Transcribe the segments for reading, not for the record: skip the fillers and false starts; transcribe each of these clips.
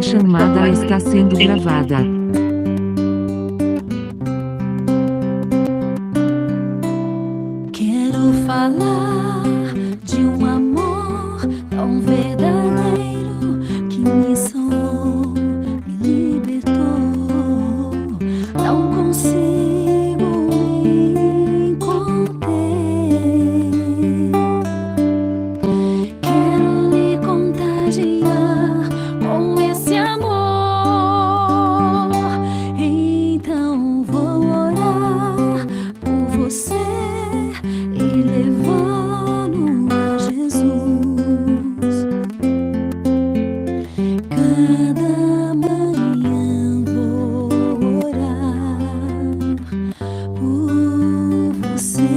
Esta chamada está sendo gravada. Quero falar de um amor tão verdadeiro que me salvou, me libertou. Não consigo me conter. Quero lhe contagiar com esse amor. Então vou orar por você e levando a Jesus. Cada manhã vou orar por você.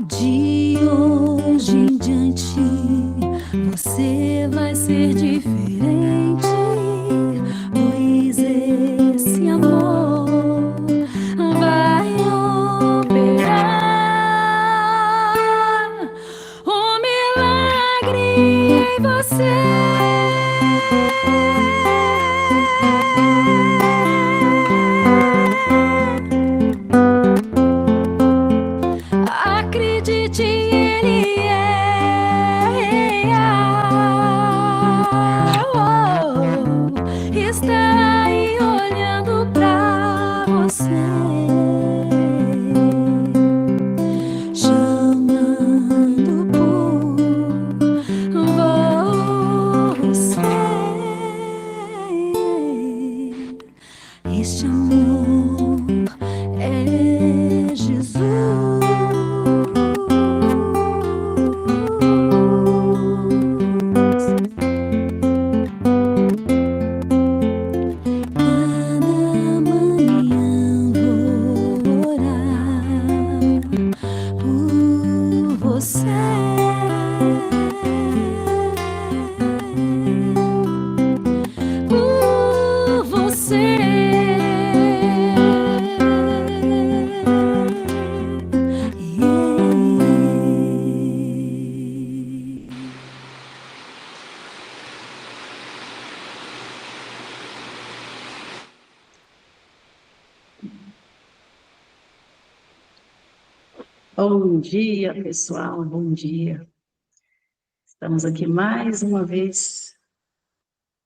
De hoje em diante você vai ser diferente, pois esse amor vai operar o milagre em você. Acredite, Ele está aí olhando pra você, chamando por você. Este amor é Jesus. Cada manhã vou orar por você. Por você. Bom dia, pessoal, bom dia. Estamos aqui mais uma vez,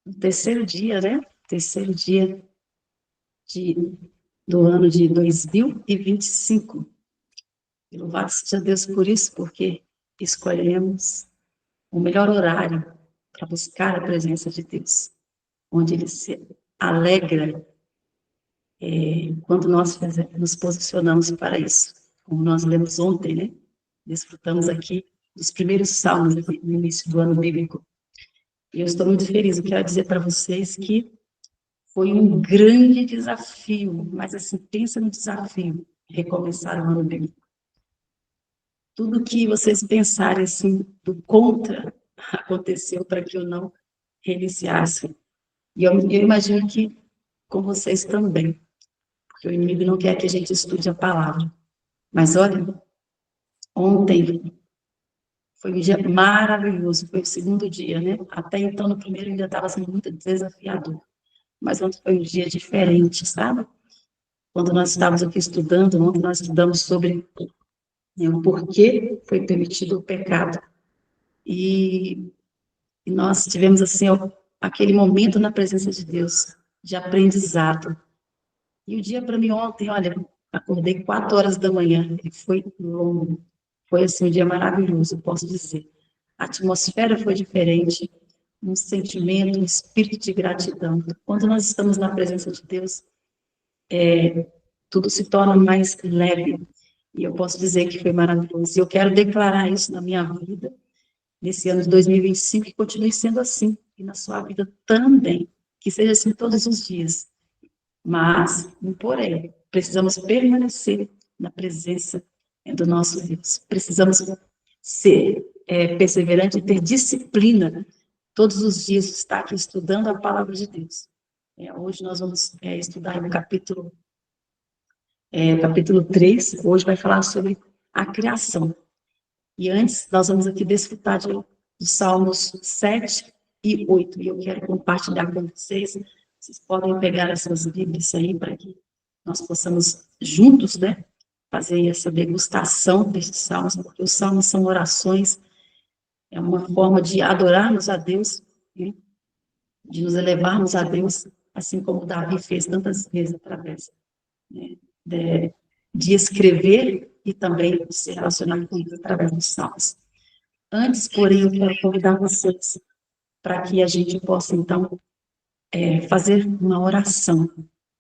no terceiro dia, né? Terceiro dia do ano de 2025. E louvado seja Deus por isso, porque escolhemos o melhor horário para buscar a presença de Deus, onde Ele se alegra quando nós nos posicionamos para isso. Como nós lemos ontem, né? Desfrutamos aqui dos primeiros salmos no início do ano bíblico. E eu estou muito feliz. Eu quero dizer para vocês que foi um grande desafio, mas assim, pensa no desafio, recomeçar o ano bíblico. Tudo que vocês pensarem assim, do contra, aconteceu para que eu não reiniciasse. E eu imagino que com vocês também, porque o inimigo não quer que a gente estude a palavra. Mas olha, ontem foi um dia maravilhoso, foi o segundo dia, né? Até então, no primeiro, ainda estava sendo muito desafiador. Mas ontem foi um dia diferente, sabe? Quando nós estávamos aqui estudando, ontem nós estudamos sobre o porquê foi permitido o pecado. E nós tivemos, assim, aquele momento na presença de Deus, de aprendizado. E o dia para mim ontem, olha, acordei 4 horas da manhã, e foi longo. Foi, assim, um dia maravilhoso, eu posso dizer. A atmosfera foi diferente, um sentimento, um espírito de gratidão. Quando nós estamos na presença de Deus, tudo se torna mais leve. E eu posso dizer que foi maravilhoso. E eu quero declarar isso na minha vida, nesse ano de 2025, que continue sendo assim, e na sua vida também, que seja assim todos os dias. Mas, porém, precisamos permanecer na presença do nosso Deus. Precisamos ser perseverantes e ter disciplina todos os dias, estar aqui estudando a palavra de Deus. Hoje nós vamos estudar no capítulo capítulo 3, hoje vai falar sobre a criação. E antes, nós vamos aqui desfrutar dos Salmos 7 e 8. E eu quero compartilhar com vocês. Vocês podem pegar essas Bíblias aí para que nós possamos juntos, né, fazer essa degustação desses salmos, porque os salmos são orações, é uma forma de adorarmos a Deus, né, de nos elevarmos a Deus, assim como Davi fez tantas vezes através, né, de escrever e também de se relacionar com Deus através dos salmos. Antes, porém, eu quero convidar vocês para que a gente possa, então, fazer uma oração,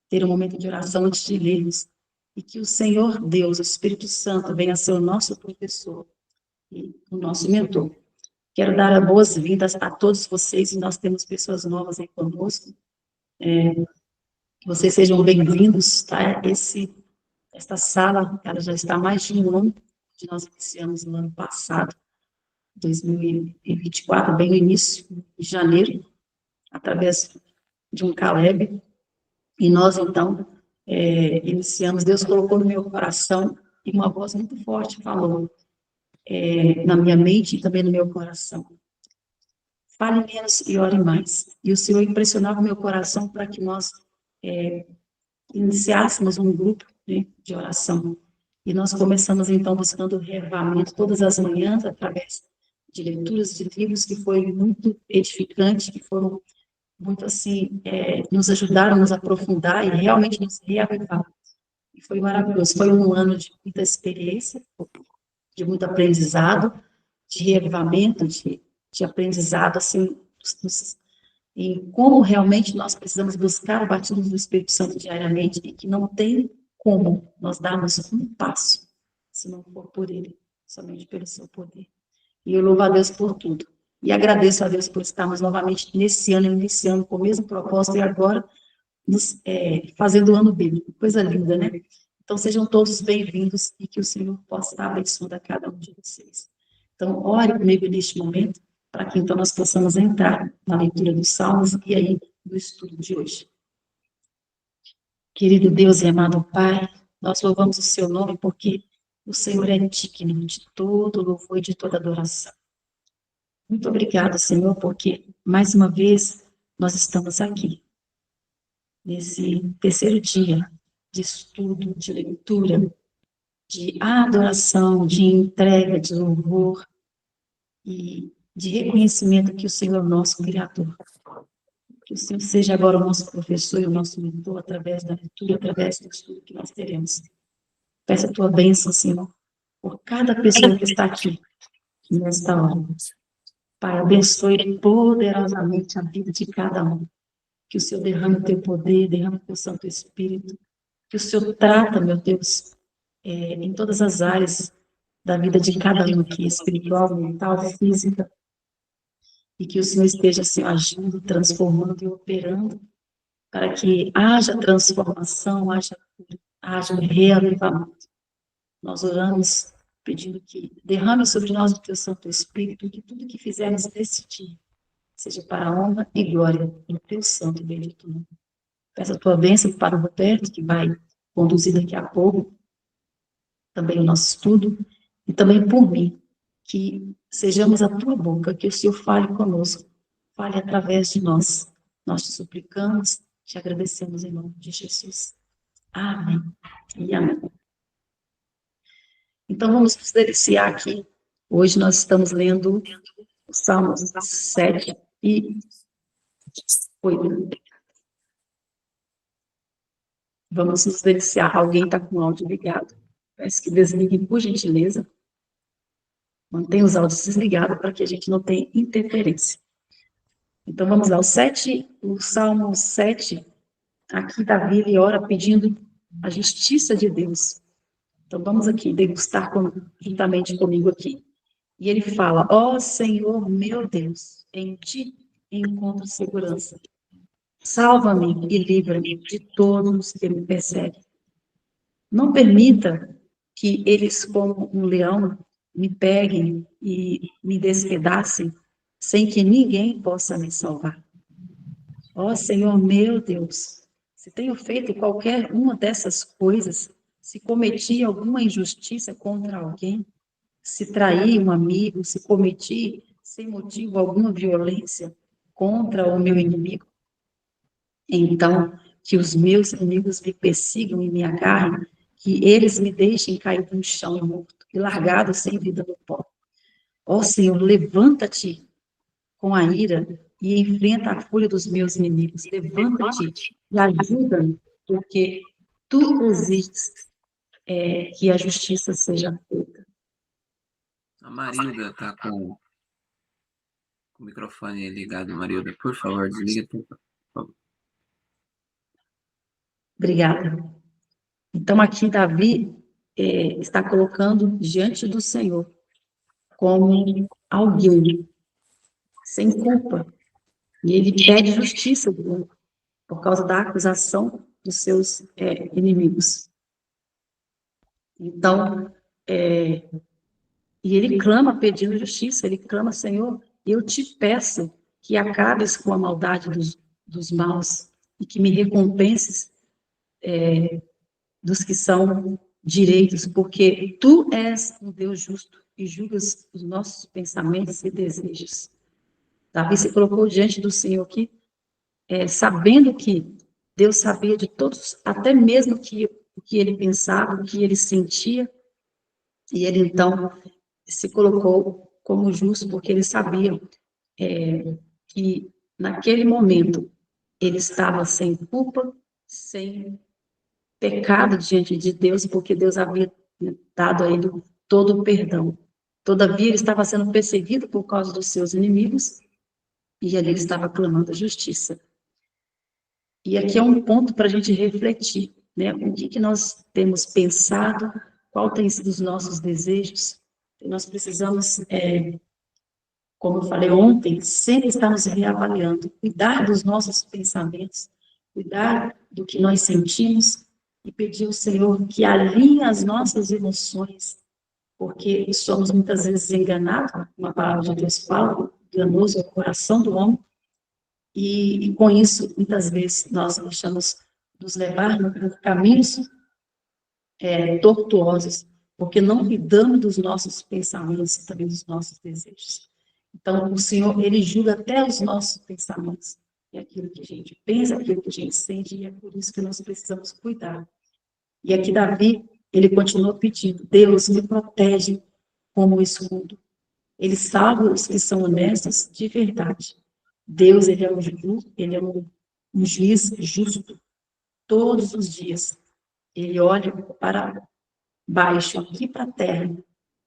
ter um momento de oração antes de lermos, e que o Senhor Deus, o Espírito Santo, venha ser o nosso professor e o nosso mentor. Quero dar as boas-vindas a todos vocês, e nós temos pessoas novas aí conosco. Que vocês sejam bem-vindos, tá? Esta sala, ela já está há mais de um ano, que nós iniciamos no ano passado, 2024, bem no início de janeiro, através de um Caleb, e nós, então, iniciamos, Deus colocou no meu coração, e uma voz muito forte falou, na minha mente e também no meu coração, fale menos e ore mais. E o Senhor impressionava o meu coração para que nós iniciássemos um grupo, né, de oração. E nós começamos, então, buscando o reavivamento todas as manhãs, através de leituras de livros que foi muito edificante, que foram muito, assim, nos ajudaram a nos aprofundar e realmente nos reavivar. E foi maravilhoso. Foi um ano de muita experiência, de muito aprendizado, de reavivamento, de aprendizado, assim, em como realmente nós precisamos buscar o batismo do Espírito Santo diariamente e que não tem como nós darmos um passo se não for por Ele, somente pelo seu poder. E eu louvo a Deus por tudo. E agradeço a Deus por estarmos novamente nesse ano, iniciando com o mesmo propósito e agora fazendo o ano bíblico. Coisa linda, né? Então, sejam todos bem-vindos e que o Senhor possa estar abençoando a cada um de vocês. Então, ore comigo neste momento, para que então nós possamos entrar na leitura dos Salmos e aí no estudo de hoje. Querido Deus e amado Pai, nós louvamos o seu nome porque o Senhor é digno de todo louvor e de toda adoração. Muito obrigada, Senhor, porque mais uma vez nós estamos aqui, nesse terceiro dia de estudo, de leitura, de adoração, de entrega, de louvor e de reconhecimento que o Senhor é o nosso Criador. Que o Senhor seja agora o nosso professor e o nosso mentor através da leitura, através do estudo que nós teremos. Peça a tua bênção, Senhor, por cada pessoa que está aqui nesta hora. Pai, abençoe poderosamente a vida de cada um. Que o Senhor derrame o teu poder, derrame o teu Santo Espírito. Que o Senhor trata, meu Deus, em todas as áreas da vida de cada um aqui, espiritual, mental, física. E que o Senhor esteja, assim, agindo, transformando e operando, para que haja transformação, haja reavivamento. Nós oramos pedindo que derrame sobre nós o teu Santo Espírito, e que tudo que fizermos nesse dia seja para a honra e glória do teu santo e bendito nome. Peço a tua bênção para o Roberto, que vai conduzir daqui a pouco também o nosso estudo, e também por mim, que sejamos a tua boca, que o Senhor fale conosco, fale através de nós. Nós te suplicamos, te agradecemos em nome de Jesus. Amém e amém. Então, vamos nos deliciar aqui. Hoje nós estamos lendo o Salmos 7 e 8. Vamos nos deliciar. Alguém está com o áudio ligado. Peço que desliguem, por gentileza. Mantenha os áudios desligados para que a gente não tenha interferência. Então, vamos lá. O Salmo 7, aqui Davi ele ora pedindo a justiça de Deus. Então, vamos aqui degustar juntamente comigo aqui. E ele fala, ó Senhor meu Deus, em ti encontro segurança. Salva-me e livra-me de todos que me perseguem. Não permita que eles, como um leão, me peguem e me despedacem, sem que ninguém possa me salvar. Ó Senhor meu Deus, se tenho feito qualquer uma dessas coisas, se cometi alguma injustiça contra alguém, se traí um amigo, se cometi sem motivo alguma violência contra o meu inimigo, então que os meus inimigos me persigam e me agarrem, que eles me deixem cair no chão morto e largado sem vida no pó. Ó Senhor, levanta-te com a ira e enfrenta a fúria dos meus inimigos. Levanta-te e ajuda-me, porque tu exiges que a justiça seja feita. A Marilda está com o microfone ligado. Marilda, por favor, desliga. Por favor. Obrigada. Então, aqui Davi está colocando diante do Senhor como alguém sem culpa. E ele pede justiça por causa da acusação dos seus inimigos. Então, e ele clama pedindo justiça, ele clama, Senhor, eu te peço que acabes com a maldade dos maus e que me recompenses dos que são direitos, porque tu és um Deus justo e julgas os nossos pensamentos e desejos. Davi se colocou diante do Senhor aqui, sabendo que Deus sabia de todos, até mesmo o que ele pensava, o que ele sentia, e ele então se colocou como justo, porque ele sabia que naquele momento ele estava sem culpa, sem pecado diante de Deus, porque Deus havia dado a ele todo o perdão. Todavia, ele estava sendo perseguido por causa dos seus inimigos, e ali ele estava clamando a justiça. E aqui é um ponto para a gente refletir, né? O que nós temos pensado, qual tem sido os nossos desejos. E nós precisamos, como eu falei ontem, sempre estarmos reavaliando, cuidar dos nossos pensamentos, cuidar do que nós sentimos, e pedir ao Senhor que alinhe as nossas emoções, porque somos muitas vezes enganados, como a palavra de Deus fala, enganoso é o coração do homem, e com isso, muitas vezes, nós deixamos nos levar por caminhos tortuosos, porque não cuidamos dos nossos pensamentos e também dos nossos desejos. Então, o Senhor, Ele julga até os nossos pensamentos, é aquilo que a gente pensa, aquilo que a gente sente, e é por isso que nós precisamos cuidar. E aqui Davi, ele continua pedindo, Deus me protege como escudo. Ele salva os que são honestos de verdade. Deus, ele é um juiz justo todos os dias. Ele olha para baixo, aqui para a terra,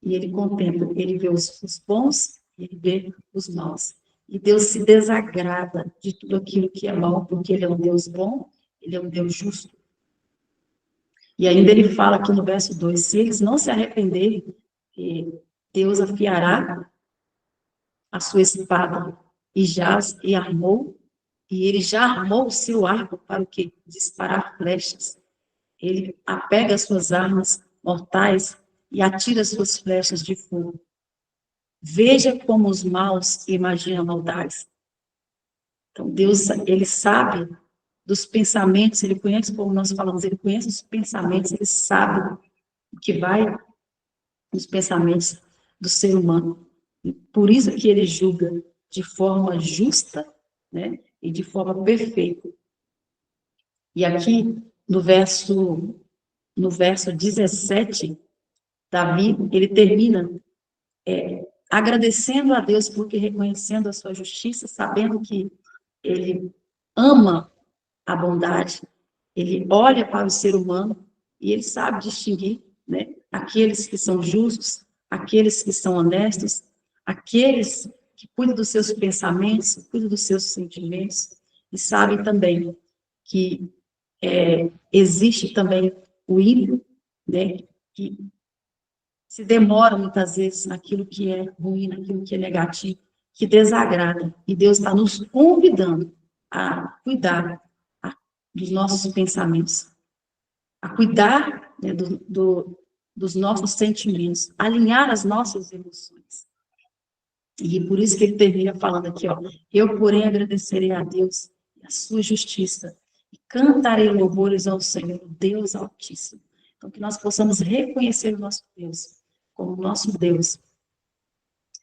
e ele contempla, ele vê os bons e ele vê os maus. E Deus se desagrada de tudo aquilo que é mau, porque ele é um Deus bom, ele é um Deus justo. E ainda ele fala aqui no verso 2, se eles não se arrependerem, Deus afiará a sua espada, e ele já armou o seu arco para o quê? Disparar flechas. Ele apega as suas armas mortais e atira as suas flechas de fogo. Veja como os maus imaginam maldades. Então, Deus, ele sabe dos pensamentos, ele conhece, como nós falamos, ele conhece os pensamentos, ele sabe o que vai nos pensamentos do ser humano. E por isso que ele julga de forma justa, né, e de forma perfeita. E aqui, no verso 17, Davi, ele termina agradecendo a Deus porque reconhecendo a sua justiça, sabendo que ele ama a bondade, ele olha para o ser humano e ele sabe distinguir, né, aqueles que são justos, aqueles que são honestos, aqueles que cuidam dos seus pensamentos, cuidam dos seus sentimentos, e sabem também que existe também o ímpio, né, que se demora muitas vezes naquilo que é ruim, naquilo que é negativo, que desagrada. E Deus está nos convidando a cuidar dos nossos pensamentos, a cuidar, né, dos nossos sentimentos, alinhar as nossas emoções. E por isso que ele termina falando aqui, ó, eu, porém, agradecerei a Deus e a sua justiça, e cantarei louvores ao Senhor, Deus Altíssimo. Então, que nós possamos reconhecer o nosso Deus como o nosso Deus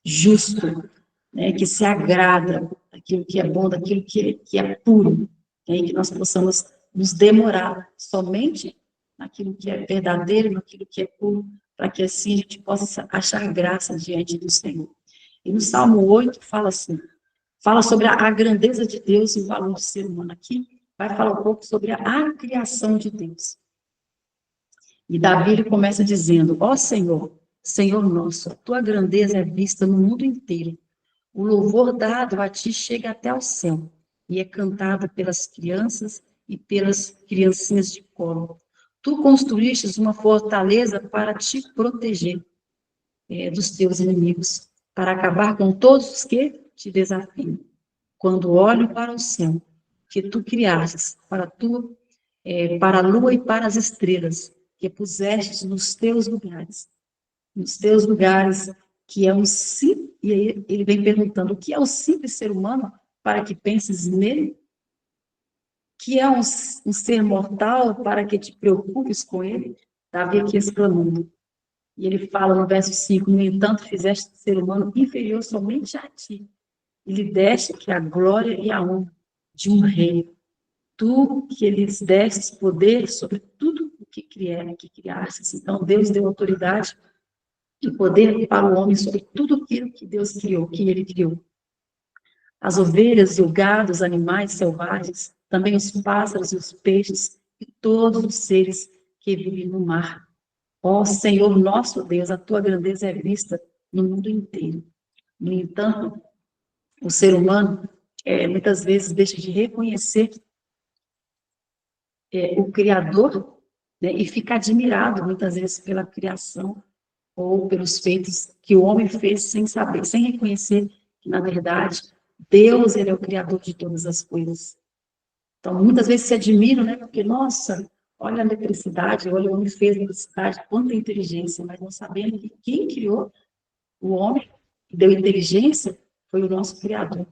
justo, né, que se agrada daquilo que é bom, daquilo que é puro, né, e que nós possamos nos demorar somente naquilo que é verdadeiro, naquilo que é puro, para que assim a gente possa achar graça diante do Senhor. E no Salmo 8 fala assim, fala sobre a grandeza de Deus e o valor do ser humano. Aqui vai falar um pouco sobre a criação de Deus. E Davi ele começa dizendo, ó Senhor, Senhor nosso, a tua grandeza é vista no mundo inteiro. O louvor dado a ti chega até ao céu e é cantado pelas crianças e pelas criancinhas de colo. Tu construístes uma fortaleza para te proteger dos teus inimigos, para acabar com todos os que te desafiam. Quando olho para o céu, que tu criastes, para a lua e para as estrelas, que pusestes nos teus lugares, que é um simples, e aí ele vem perguntando, o que é o simples ser humano para que penses nele? Que é um ser mortal para que te preocupes com ele? Davi aqui exclamando. E ele fala no verso 5, no entanto, fizeste o ser humano inferior somente a ti, e lhe deste que a glória e a honra de um rei. Tu que lhes destes poder sobre tudo o que criastes. Então, Deus deu autoridade e poder para o homem sobre tudo aquilo que Deus criou, que ele criou. As ovelhas e o gado, os animais selvagens, também os pássaros e os peixes, e todos os seres que vivem no mar. Ó Senhor nosso Deus, a tua grandeza é vista no mundo inteiro. No entanto, o ser humano muitas vezes deixa de reconhecer o Criador, né, e fica admirado muitas vezes pela criação ou pelos feitos que o homem fez sem saber, sem reconhecer que, na verdade, Deus ele é o Criador de todas as coisas. Então, muitas vezes se admiram, né, porque, nossa, olha a eletricidade, olha o homem fez a eletricidade, quanta inteligência, mas não sabendo que quem criou o homem, que deu inteligência, foi o nosso Criador.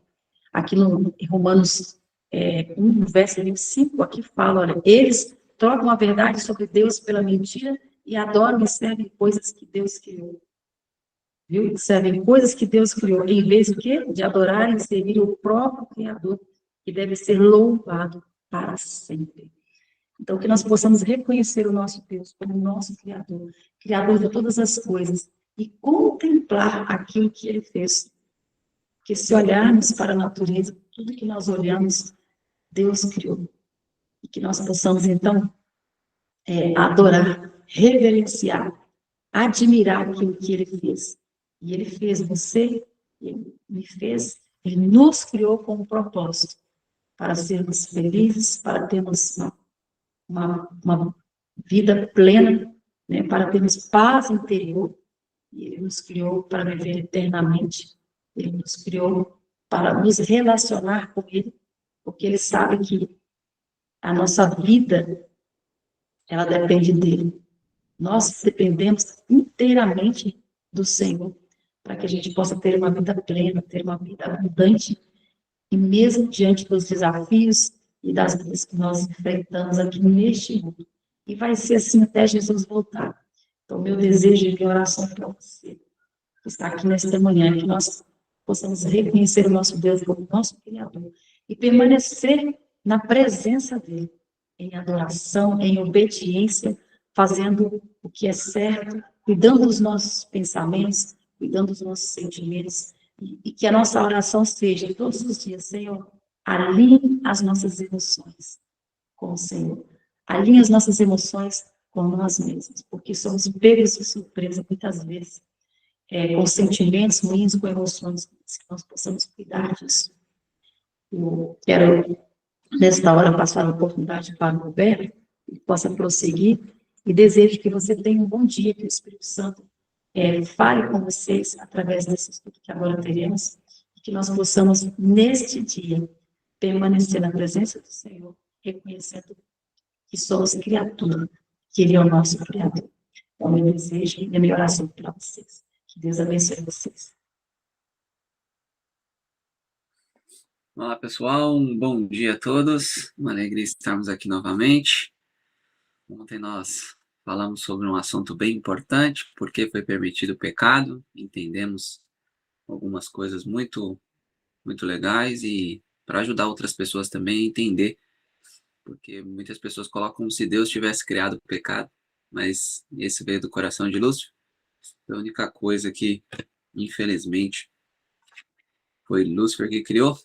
Aqui no Romanos 1, verso 25, aqui fala, olha, eles trocam a verdade sobre Deus pela mentira e adoram e servem coisas que Deus criou. Viu? Servem coisas que Deus criou, em vez de quê? De adorarem e servir o próprio Criador, que deve ser louvado para sempre. Então, que nós possamos reconhecer o nosso Deus como o nosso Criador, Criador de todas as coisas, e contemplar aquilo que Ele fez. Porque se olharmos para a natureza, tudo que nós olhamos, Deus criou. E que nós possamos, então, adorar, reverenciar, admirar aquilo que Ele fez. E Ele fez você, Ele me fez, Ele nos criou com um propósito, para sermos felizes, para termos uma vida plena, né, para termos paz interior. E Ele nos criou para viver eternamente. Ele nos criou para nos relacionar com Ele, porque Ele sabe que a nossa vida, ela depende dEle. Nós dependemos inteiramente do Senhor, para que a gente possa ter uma vida plena, ter uma vida abundante, e mesmo diante dos desafios e das coisas que nós enfrentamos aqui neste mundo. E vai ser assim até Jesus voltar. Então, meu desejo e minha oração para você, que está aqui nesta manhã, é que nós possamos reconhecer o nosso Deus como nosso Criador e permanecer na presença dEle, em adoração, em obediência, fazendo o que é certo, cuidando dos nossos pensamentos, cuidando dos nossos sentimentos, e que a nossa oração seja todos os dias, Senhor, alinhe as nossas emoções com o Senhor, alinhe as nossas emoções com nós mesmos, porque somos pegos de surpresa muitas vezes, com sentimentos ruins, com emoções, que nós possamos cuidar disso. Eu quero, nesta hora, passar a oportunidade para o Roberto, que possa prosseguir, e desejo que você tenha um bom dia, que o Espírito Santo fale com vocês através desse estudo que agora teremos, e que nós possamos, neste dia, permanecer na presença do Senhor, reconhecendo que somos criatura, que Ele é o nosso Criador. Então, meu desejo e a minha oração para vocês. Que Deus abençoe vocês. Olá, pessoal. Um bom dia a todos. Uma alegria estarmos aqui novamente. Ontem nós falamos sobre um assunto bem importante, porque foi permitido o pecado, entendemos algumas coisas muito, muito legais e para ajudar outras pessoas também a entender, porque muitas pessoas colocam como se Deus tivesse criado o pecado, mas esse veio do coração de Lúcifer. Foi a única coisa que, infelizmente, foi Lúcifer que criou.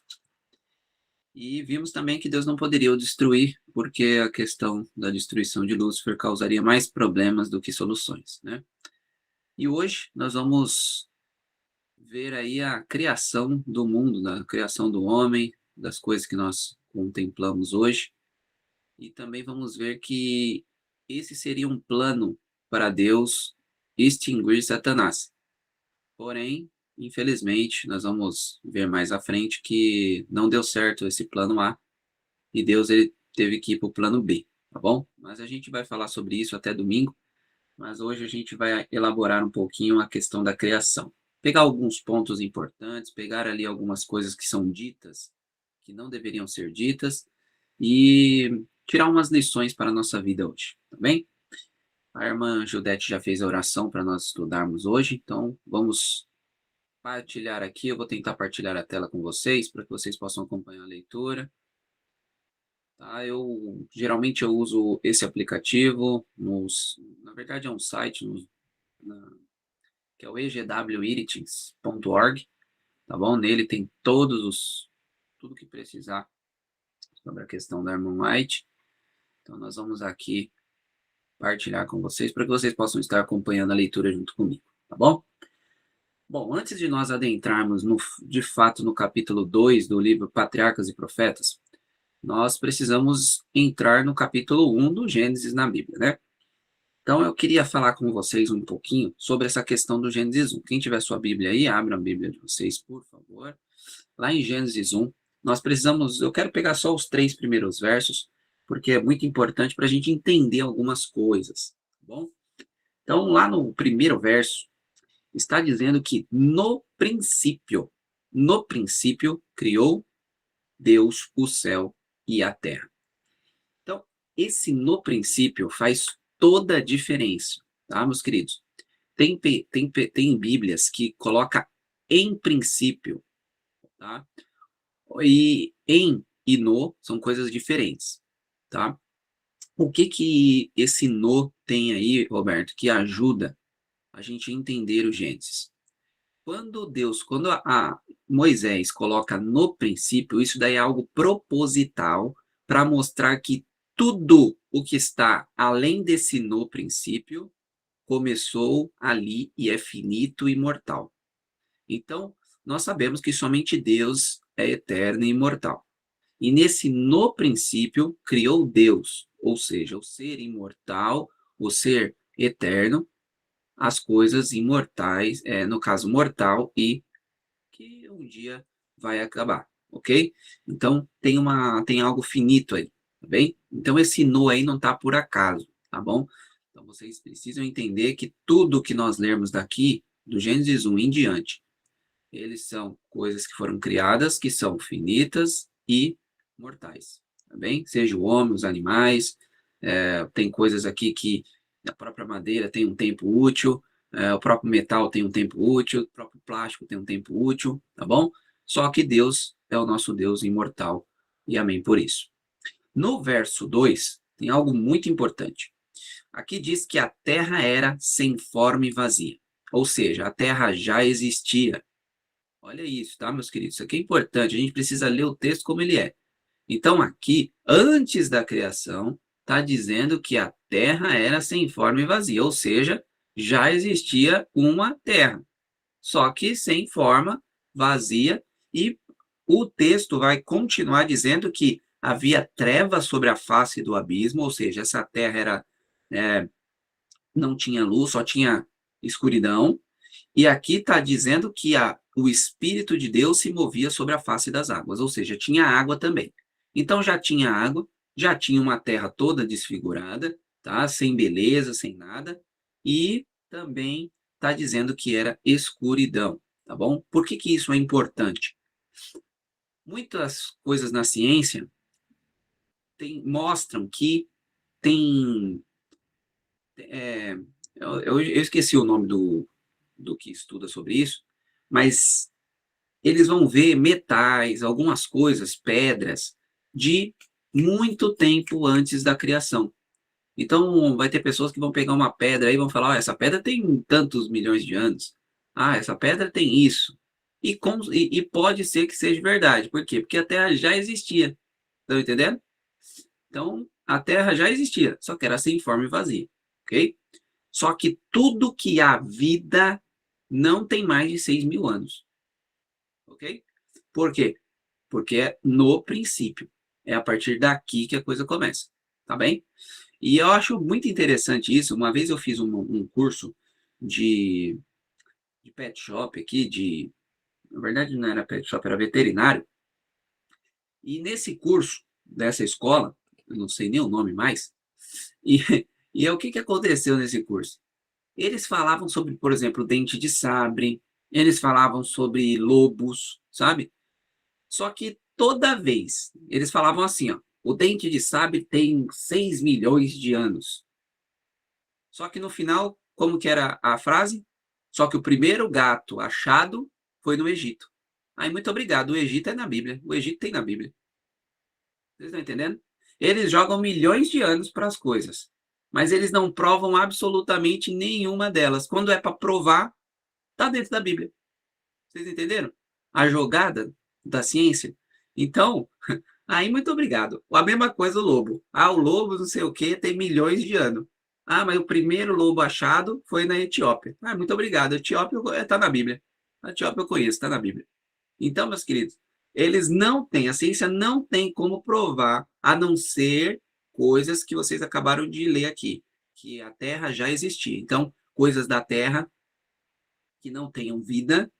E vimos também que Deus não poderia o destruir, porque a questão da destruição de Lúcifer causaria mais problemas do que soluções, né? E hoje nós vamos ver aí a criação do mundo, a criação do homem, das coisas que nós contemplamos hoje. E também vamos ver que esse seria um plano para Deus extinguir Satanás. Porém, infelizmente, nós vamos ver mais à frente que não deu certo esse plano A e Deus ele teve que ir para o plano B, tá bom? Mas a gente vai falar sobre isso até domingo, mas hoje a gente vai elaborar um pouquinho a questão da criação. Pegar alguns pontos importantes, pegar ali algumas coisas que são ditas, que não deveriam ser ditas, e tirar umas lições para a nossa vida hoje, tá bem? A irmã Judete já fez a oração para nós estudarmos hoje, então vamos partilhar aqui. Eu vou tentar partilhar a tela com vocês, para que vocês possam acompanhar a leitura. Tá? Geralmente eu uso esse aplicativo, na verdade é um site, que é o egweditings.org, tá bom? Nele tem tudo que precisar sobre a questão da irmã White. Então nós vamos aqui partilhar com vocês para que vocês possam estar acompanhando a leitura junto comigo, tá bom? Bom, antes de nós adentrarmos de fato no capítulo 2 do livro Patriarcas e Profetas, nós precisamos entrar no capítulo 1 do Gênesis na Bíblia, né? Então eu queria falar com vocês um pouquinho sobre essa questão do Gênesis 1. Quem tiver sua Bíblia aí, abra a Bíblia de vocês, por favor. Lá em Gênesis 1, eu quero pegar só os 3 primeiros versos, porque é muito importante para a gente entender algumas coisas, tá bom? Então, lá no primeiro verso, está dizendo que no princípio criou Deus o céu e a terra. Então, esse no princípio faz toda a diferença, tá, meus queridos? Tem Bíblias que coloca em princípio, tá? E em e no são coisas diferentes, tá? O que esse no tem aí, Roberto, que ajuda a gente a entender o Gênesis? Quando Moisés coloca no princípio, isso daí é algo proposital para mostrar que tudo o que está além desse no princípio começou ali e é finito e imortal. Então, nós sabemos que somente Deus é eterno e imortal. E nesse no princípio criou Deus, ou seja, o ser imortal, o ser eterno, as coisas imortais, no caso mortal, e que um dia vai acabar, ok? Então, tem algo finito aí, tá bem? Então, esse no aí não tá por acaso, tá bom? Então, vocês precisam entender que tudo que nós lermos daqui, do Gênesis 1 em diante, eles são coisas que foram criadas, que são finitas e mortais, tá bem? Seja o homem, os animais, tem coisas aqui que a própria madeira tem um tempo útil, o próprio metal tem um tempo útil, o próprio plástico tem um tempo útil, tá bom? Só que Deus é o nosso Deus imortal, e amém por isso. No verso 2, tem algo muito importante. Aqui diz que a terra era sem forma e vazia, ou seja, a terra já existia. Olha isso, tá, meus queridos? Isso aqui é importante, a gente precisa ler o texto como ele é. Então, aqui, antes da criação, está dizendo que a terra era sem forma e vazia, ou seja, já existia uma terra, só que sem forma, vazia, e o texto vai continuar dizendo que havia trevas sobre a face do abismo, ou seja, essa terra não tinha luz, só tinha escuridão, e aqui está dizendo que o Espírito de Deus se movia sobre a face das águas, ou seja, tinha água também. Então já tinha água, já tinha uma terra toda desfigurada, tá? Sem beleza, sem nada, e também está dizendo que era escuridão, tá bom? Por que isso é importante? Muitas coisas na ciência mostram que tem eu esqueci o nome do que estuda sobre isso, mas eles vão ver metais, algumas coisas, pedras, de muito tempo antes da criação. Então, vai ter pessoas que vão pegar uma pedra aí e vão falar, essa pedra tem tantos milhões de anos. Ah, essa pedra tem isso. E pode ser que seja verdade. Por quê? Porque a Terra já existia. Estão entendendo? Então, a Terra já existia, só que era sem forma e vazia. Ok? Só que tudo que há vida não tem mais de 6.000 anos. Ok? Por quê? Porque é no princípio. É a partir daqui que a coisa começa. Tá bem? E eu acho muito interessante isso. Uma vez eu fiz um curso de pet shop aqui, na verdade não era pet shop, era veterinário. E nesse curso dessa escola, eu não sei nem o nome mais, e, e o que aconteceu nesse curso? Eles falavam sobre, por exemplo, dente de sabre, eles falavam sobre lobos, sabe? Só que toda vez eles falavam assim, ó, o dente de sabre tem 6 milhões de anos. Só que no final, como que era a frase? Só que o primeiro gato achado foi no Egito. Aí, muito obrigado. O Egito é na Bíblia. O Egito tem na Bíblia. Vocês estão entendendo? Eles jogam milhões de anos para as coisas, mas eles não provam absolutamente nenhuma delas. Quando é para provar, está dentro da Bíblia. Vocês entenderam? A jogada da ciência. Então, aí muito obrigado. A mesma coisa o lobo. Ah, o lobo não sei o que tem milhões de anos. Ah, mas o primeiro lobo achado foi na Etiópia. Ah, muito obrigado. A Etiópia está na Bíblia. A Etiópia eu conheço, está na Bíblia. Então, meus queridos, eles não têm, a ciência não tem como provar, a não ser coisas que vocês acabaram de ler aqui, que a Terra já existia. Então, coisas da Terra que não tenham vida,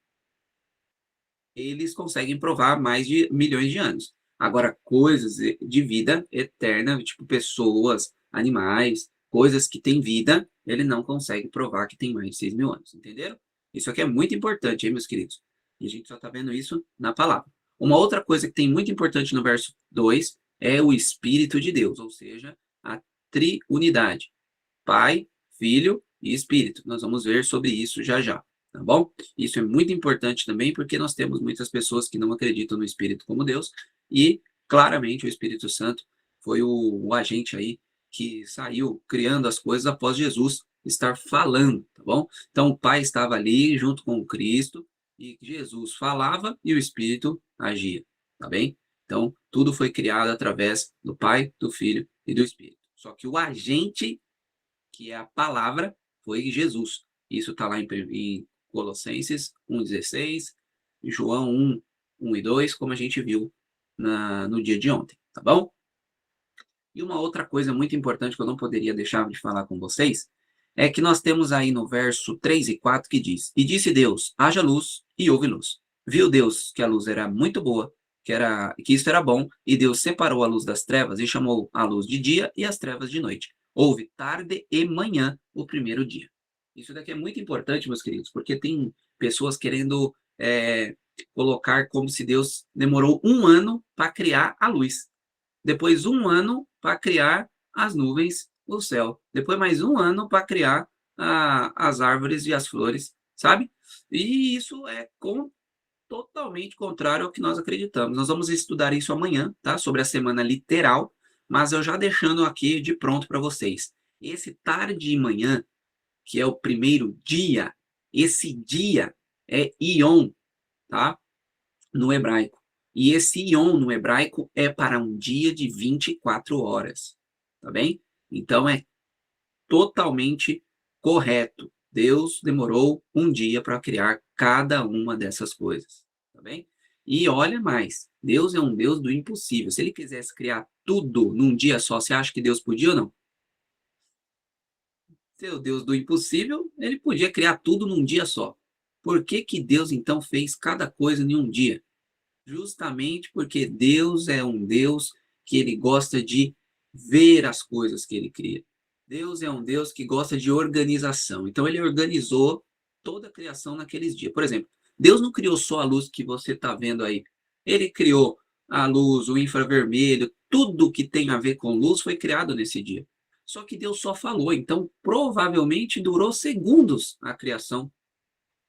eles conseguem provar mais de milhões de anos. Agora, coisas de vida eterna, tipo pessoas, animais, coisas que têm vida, ele não consegue provar que tem mais de 6.000 anos, entenderam? Isso aqui é muito importante, hein, meus queridos? E a gente só está vendo isso na palavra. Uma outra coisa que tem muito importante no verso 2 é o Espírito de Deus, ou seja, a triunidade. Pai, Filho e Espírito. Nós vamos ver sobre isso já já, tá bom? Isso é muito importante também porque nós temos muitas pessoas que não acreditam no Espírito como Deus e, claramente, o Espírito Santo foi o agente aí que saiu criando as coisas após Jesus estar falando, tá bom? Então, o Pai estava ali junto com o Cristo e Jesus falava e o Espírito agia, tá bem? Então, tudo foi criado através do Pai, do Filho e do Espírito. Só que o agente, que é a palavra, foi Jesus. Isso está lá em Colossenses 1,16, João 1 e 2, como a gente viu no dia de ontem, tá bom? E uma outra coisa muito importante que eu não poderia deixar de falar com vocês é que nós temos aí no verso 3 e 4 que diz: E disse Deus, haja luz, e houve luz. Viu Deus que a luz era muito boa, que isso era bom, e Deus separou a luz das trevas e chamou a luz de dia e as trevas de noite. Houve tarde e manhã o primeiro dia. Isso daqui é muito importante, meus queridos, porque tem pessoas querendo colocar como se Deus demorou 1 ano para criar a luz. Depois 1 ano para criar as nuvens, o céu. Depois mais 1 ano para criar as árvores e as flores, sabe? E isso é totalmente contrário ao que nós acreditamos. Nós vamos estudar isso amanhã, tá? Sobre a semana literal, mas eu já deixando aqui de pronto para vocês. Esse tarde e manhã, que é o primeiro dia, esse dia é Ion, tá? No hebraico. E esse Ion no hebraico é para um dia de 24 horas, tá bem? Então é totalmente correto. Deus demorou 1 dia para criar cada uma dessas coisas, tá bem? E olha mais, Deus é um Deus do impossível. Se ele quisesse criar tudo num dia só, você acha que Deus podia ou não? Se é o Deus do impossível, ele podia criar tudo num dia só. Por que que Deus então fez cada coisa em um dia? Justamente porque Deus é um Deus que ele gosta de ver as coisas que ele cria. Deus é um Deus que gosta de organização. Então ele organizou toda a criação naqueles dias. Por exemplo, Deus não criou só a luz que você está vendo aí. Ele criou a luz, o infravermelho, tudo que tem a ver com luz foi criado nesse dia. Só que Deus só falou, então provavelmente durou segundos a criação.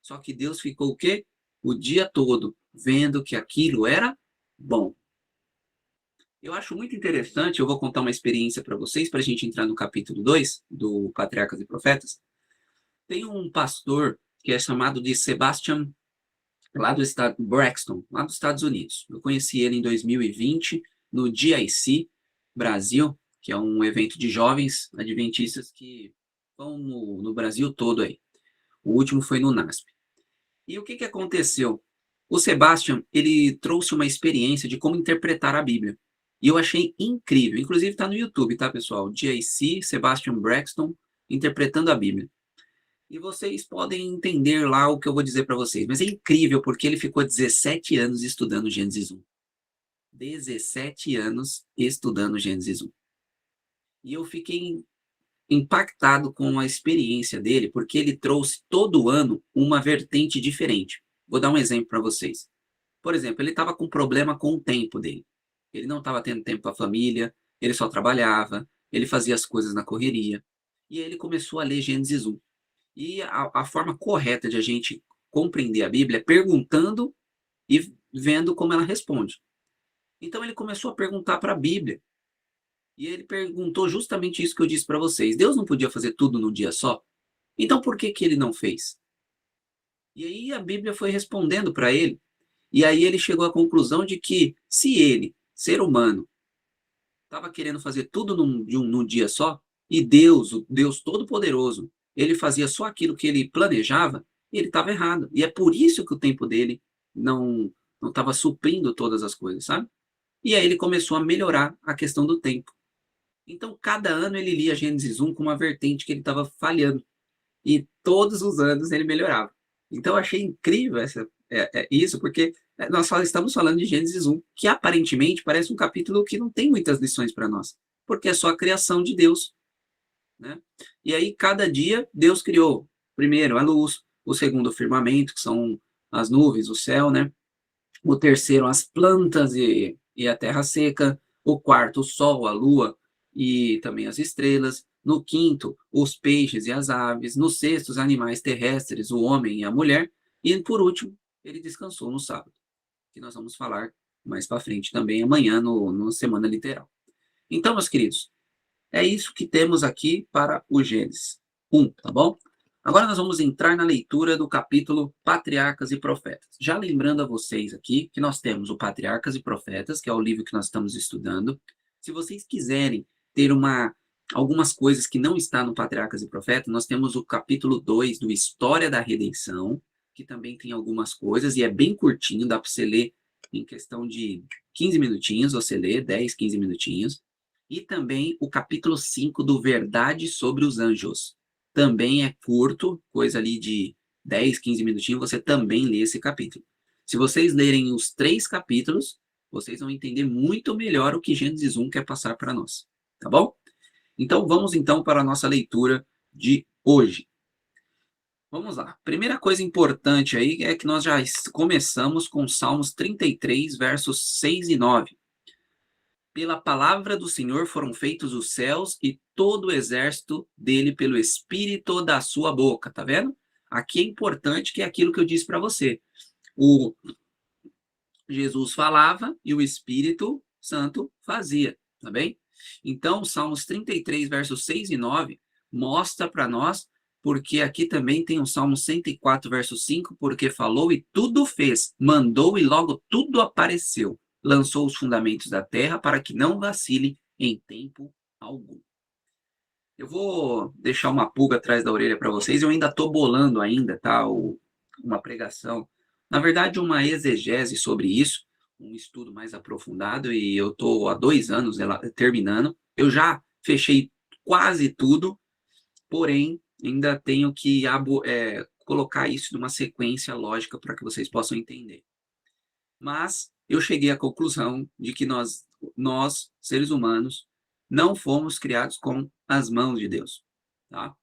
Só que Deus ficou o quê? O dia todo vendo que aquilo era bom. Eu acho muito interessante, eu vou contar uma experiência para vocês, para a gente entrar no capítulo 2 do Patriarcas e Profetas. Tem um pastor que é chamado de Sebastian, lá do estado Braxton, lá dos Estados Unidos. Eu conheci ele em 2020, no GIC Brasil, que é um evento de jovens adventistas que vão no Brasil todo aí. O último foi no NASP. E o que aconteceu? O Sebastian, ele trouxe uma experiência de como interpretar a Bíblia. E eu achei incrível. Inclusive está no YouTube, tá, pessoal? GIC, Sebastian Braxton, interpretando a Bíblia. E vocês podem entender lá o que eu vou dizer para vocês. Mas é incrível porque ele ficou 17 anos estudando Gênesis 1. 17 anos estudando Gênesis 1. E eu fiquei impactado com a experiência dele, porque ele trouxe todo ano uma vertente diferente. Vou dar um exemplo para vocês. Por exemplo, ele estava com problema com o tempo dele. Ele não estava tendo tempo com a família, ele só trabalhava, ele fazia as coisas na correria. E aí ele começou a ler Gênesis 1. E a forma correta de a gente compreender a Bíblia é perguntando e vendo como ela responde. Então ele começou a perguntar para a Bíblia. E ele perguntou justamente isso que eu disse para vocês. Deus não podia fazer tudo num dia só? Então por que ele não fez? E aí a Bíblia foi respondendo para ele. E aí ele chegou à conclusão de que se ele, ser humano, estava querendo fazer tudo num dia só, e Deus, o Deus Todo-Poderoso, ele fazia só aquilo que ele planejava, ele estava errado. E é por isso que o tempo dele não estava suprindo todas as coisas, sabe? E aí ele começou a melhorar a questão do tempo. Então, cada ano ele lia Gênesis 1 com uma vertente que ele estava falhando. E todos os anos ele melhorava. Então, eu achei incrível isso, porque nós só estamos falando de Gênesis 1, que aparentemente parece um capítulo que não tem muitas lições para nós, porque é só a criação de Deus, né? E aí, cada dia, Deus criou, primeiro, a luz, o segundo, o firmamento, que são as nuvens, o céu, né? O terceiro, as plantas e a terra seca. O quarto, o sol, a lua e também as estrelas. No quinto, os peixes e as aves. No sexto, os animais terrestres, o homem e a mulher. E, por último, ele descansou no sábado, que nós vamos falar mais para frente também, amanhã, no Semana Literal. Então, meus queridos, é isso que temos aqui para o Gênesis 1, tá bom? Agora nós vamos entrar na leitura do capítulo Patriarcas e Profetas. Já lembrando a vocês aqui que nós temos o Patriarcas e Profetas, que é o livro que nós estamos estudando. Se vocês quiserem ter algumas coisas que não está no Patriarcas e Profetas, nós temos o capítulo 2 do História da Redenção, que também tem algumas coisas, e é bem curtinho, dá para você ler em questão de 15 minutinhos, você lê 10, 15 minutinhos. E também o capítulo 5 do Verdade sobre os Anjos. Também é curto, coisa ali de 10, 15 minutinhos, você também lê esse capítulo. Se vocês lerem os 3 capítulos, vocês vão entender muito melhor o que Gênesis 1 quer passar para nós, tá bom? Então, vamos então para a nossa leitura de hoje. Vamos lá. Primeira coisa importante aí é que nós já começamos com Salmos 33, versos 6 e 9. Pela palavra do Senhor foram feitos os céus e todo o exército dele pelo espírito da sua boca, tá vendo? Aqui é importante que é aquilo que eu disse para você. O Jesus falava e o Espírito Santo fazia, tá bem? Então, Salmos 33, versos 6 e 9, mostra para nós, porque aqui também tem o Salmo 104, verso 5, porque falou e tudo fez, mandou e logo tudo apareceu. Lançou os fundamentos da terra para que não vacile em tempo algum. Eu vou deixar uma pulga atrás da orelha para vocês. Eu ainda estou bolando ainda, tá? Uma pregação. Na verdade, uma exegese sobre isso, um estudo mais aprofundado, e eu estou há 2 anos terminando. Eu já fechei quase tudo, porém, ainda tenho que colocar isso numa sequência lógica para que vocês possam entender. Mas eu cheguei à conclusão de que nós, seres humanos, não fomos criados com as mãos de Deus, tá?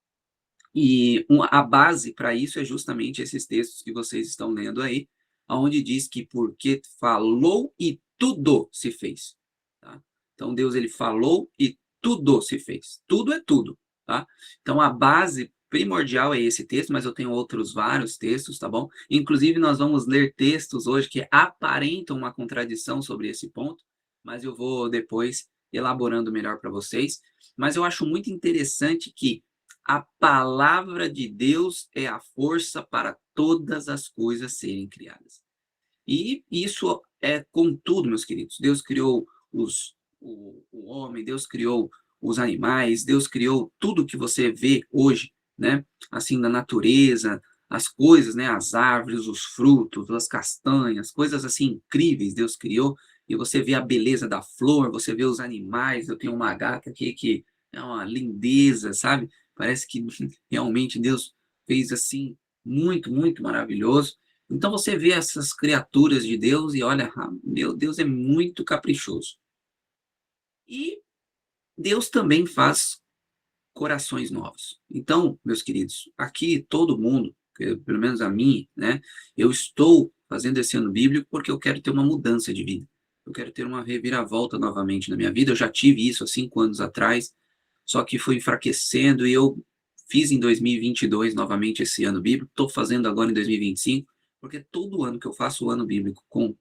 E a base para isso é justamente esses textos que vocês estão lendo aí, onde diz que porque falou e tudo se fez, tá? Então Deus, ele falou e tudo se fez. Tudo é tudo, tá? Então, a base primordial é esse texto, mas eu tenho outros vários textos, tá bom? Inclusive, nós vamos ler textos hoje que aparentam uma contradição sobre esse ponto, mas eu vou depois elaborando melhor para vocês. Mas eu acho muito interessante que a palavra de Deus é a força para todas as coisas serem criadas. E isso é com tudo, meus queridos. Deus criou o homem, Deus criou os animais, Deus criou tudo que você vê hoje, né? Assim, na natureza, as coisas, né? As árvores, os frutos, as castanhas, coisas assim incríveis Deus criou. E você vê a beleza da flor, você vê os animais. Eu tenho uma gata aqui que é uma lindeza, sabe? Parece que realmente Deus fez assim, muito, muito maravilhoso. Então você vê essas criaturas de Deus e olha, meu Deus é muito caprichoso. E Deus também faz corações novos. Então, meus queridos, aqui todo mundo, pelo menos a mim, né, eu estou fazendo esse ano bíblico porque eu quero ter uma mudança de vida. Eu quero ter uma reviravolta novamente na minha vida. Eu já tive isso há 5 anos atrás, só que fui enfraquecendo e eu fiz em 2022 novamente esse ano bíblico. Estou fazendo agora em 2025, porque todo ano que eu faço o ano bíblico com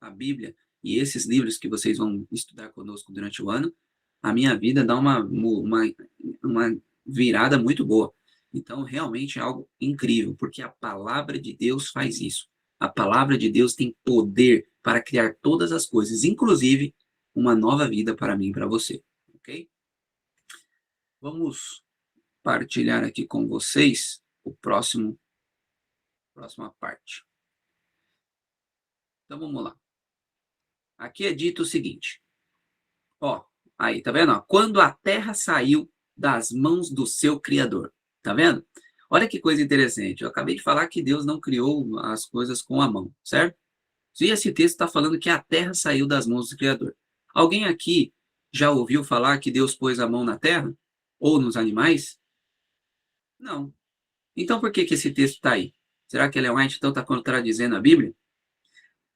a Bíblia e esses livros que vocês vão estudar conosco durante o ano, a minha vida dá uma virada muito boa. Então, realmente é algo incrível, porque a palavra de Deus faz isso. A palavra de Deus tem poder para criar todas as coisas, inclusive uma nova vida para mim e para você. Ok? Vamos partilhar aqui com vocês o próxima parte. Então, vamos lá. Aqui é dito o seguinte. Ó, aí, tá vendo? Ó, quando a terra saiu das mãos do seu Criador. Tá vendo? Olha que coisa interessante. Eu acabei de falar que Deus não criou as coisas com a mão, certo? E esse texto está falando que a terra saiu das mãos do Criador. Alguém aqui já ouviu falar que Deus pôs a mão na terra? Ou nos animais? Não. Então por que esse texto está aí? Será que Ellen White então está contradizendo a Bíblia?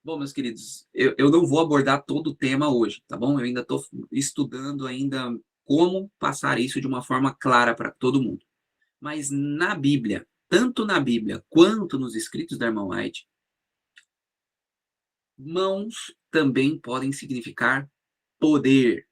Bom, meus queridos, eu não vou abordar todo o tema hoje, tá bom? Eu ainda estou estudando ainda como passar isso de uma forma clara para todo mundo. Mas na Bíblia, tanto na Bíblia quanto nos escritos da irmã White, mãos também podem significar poder,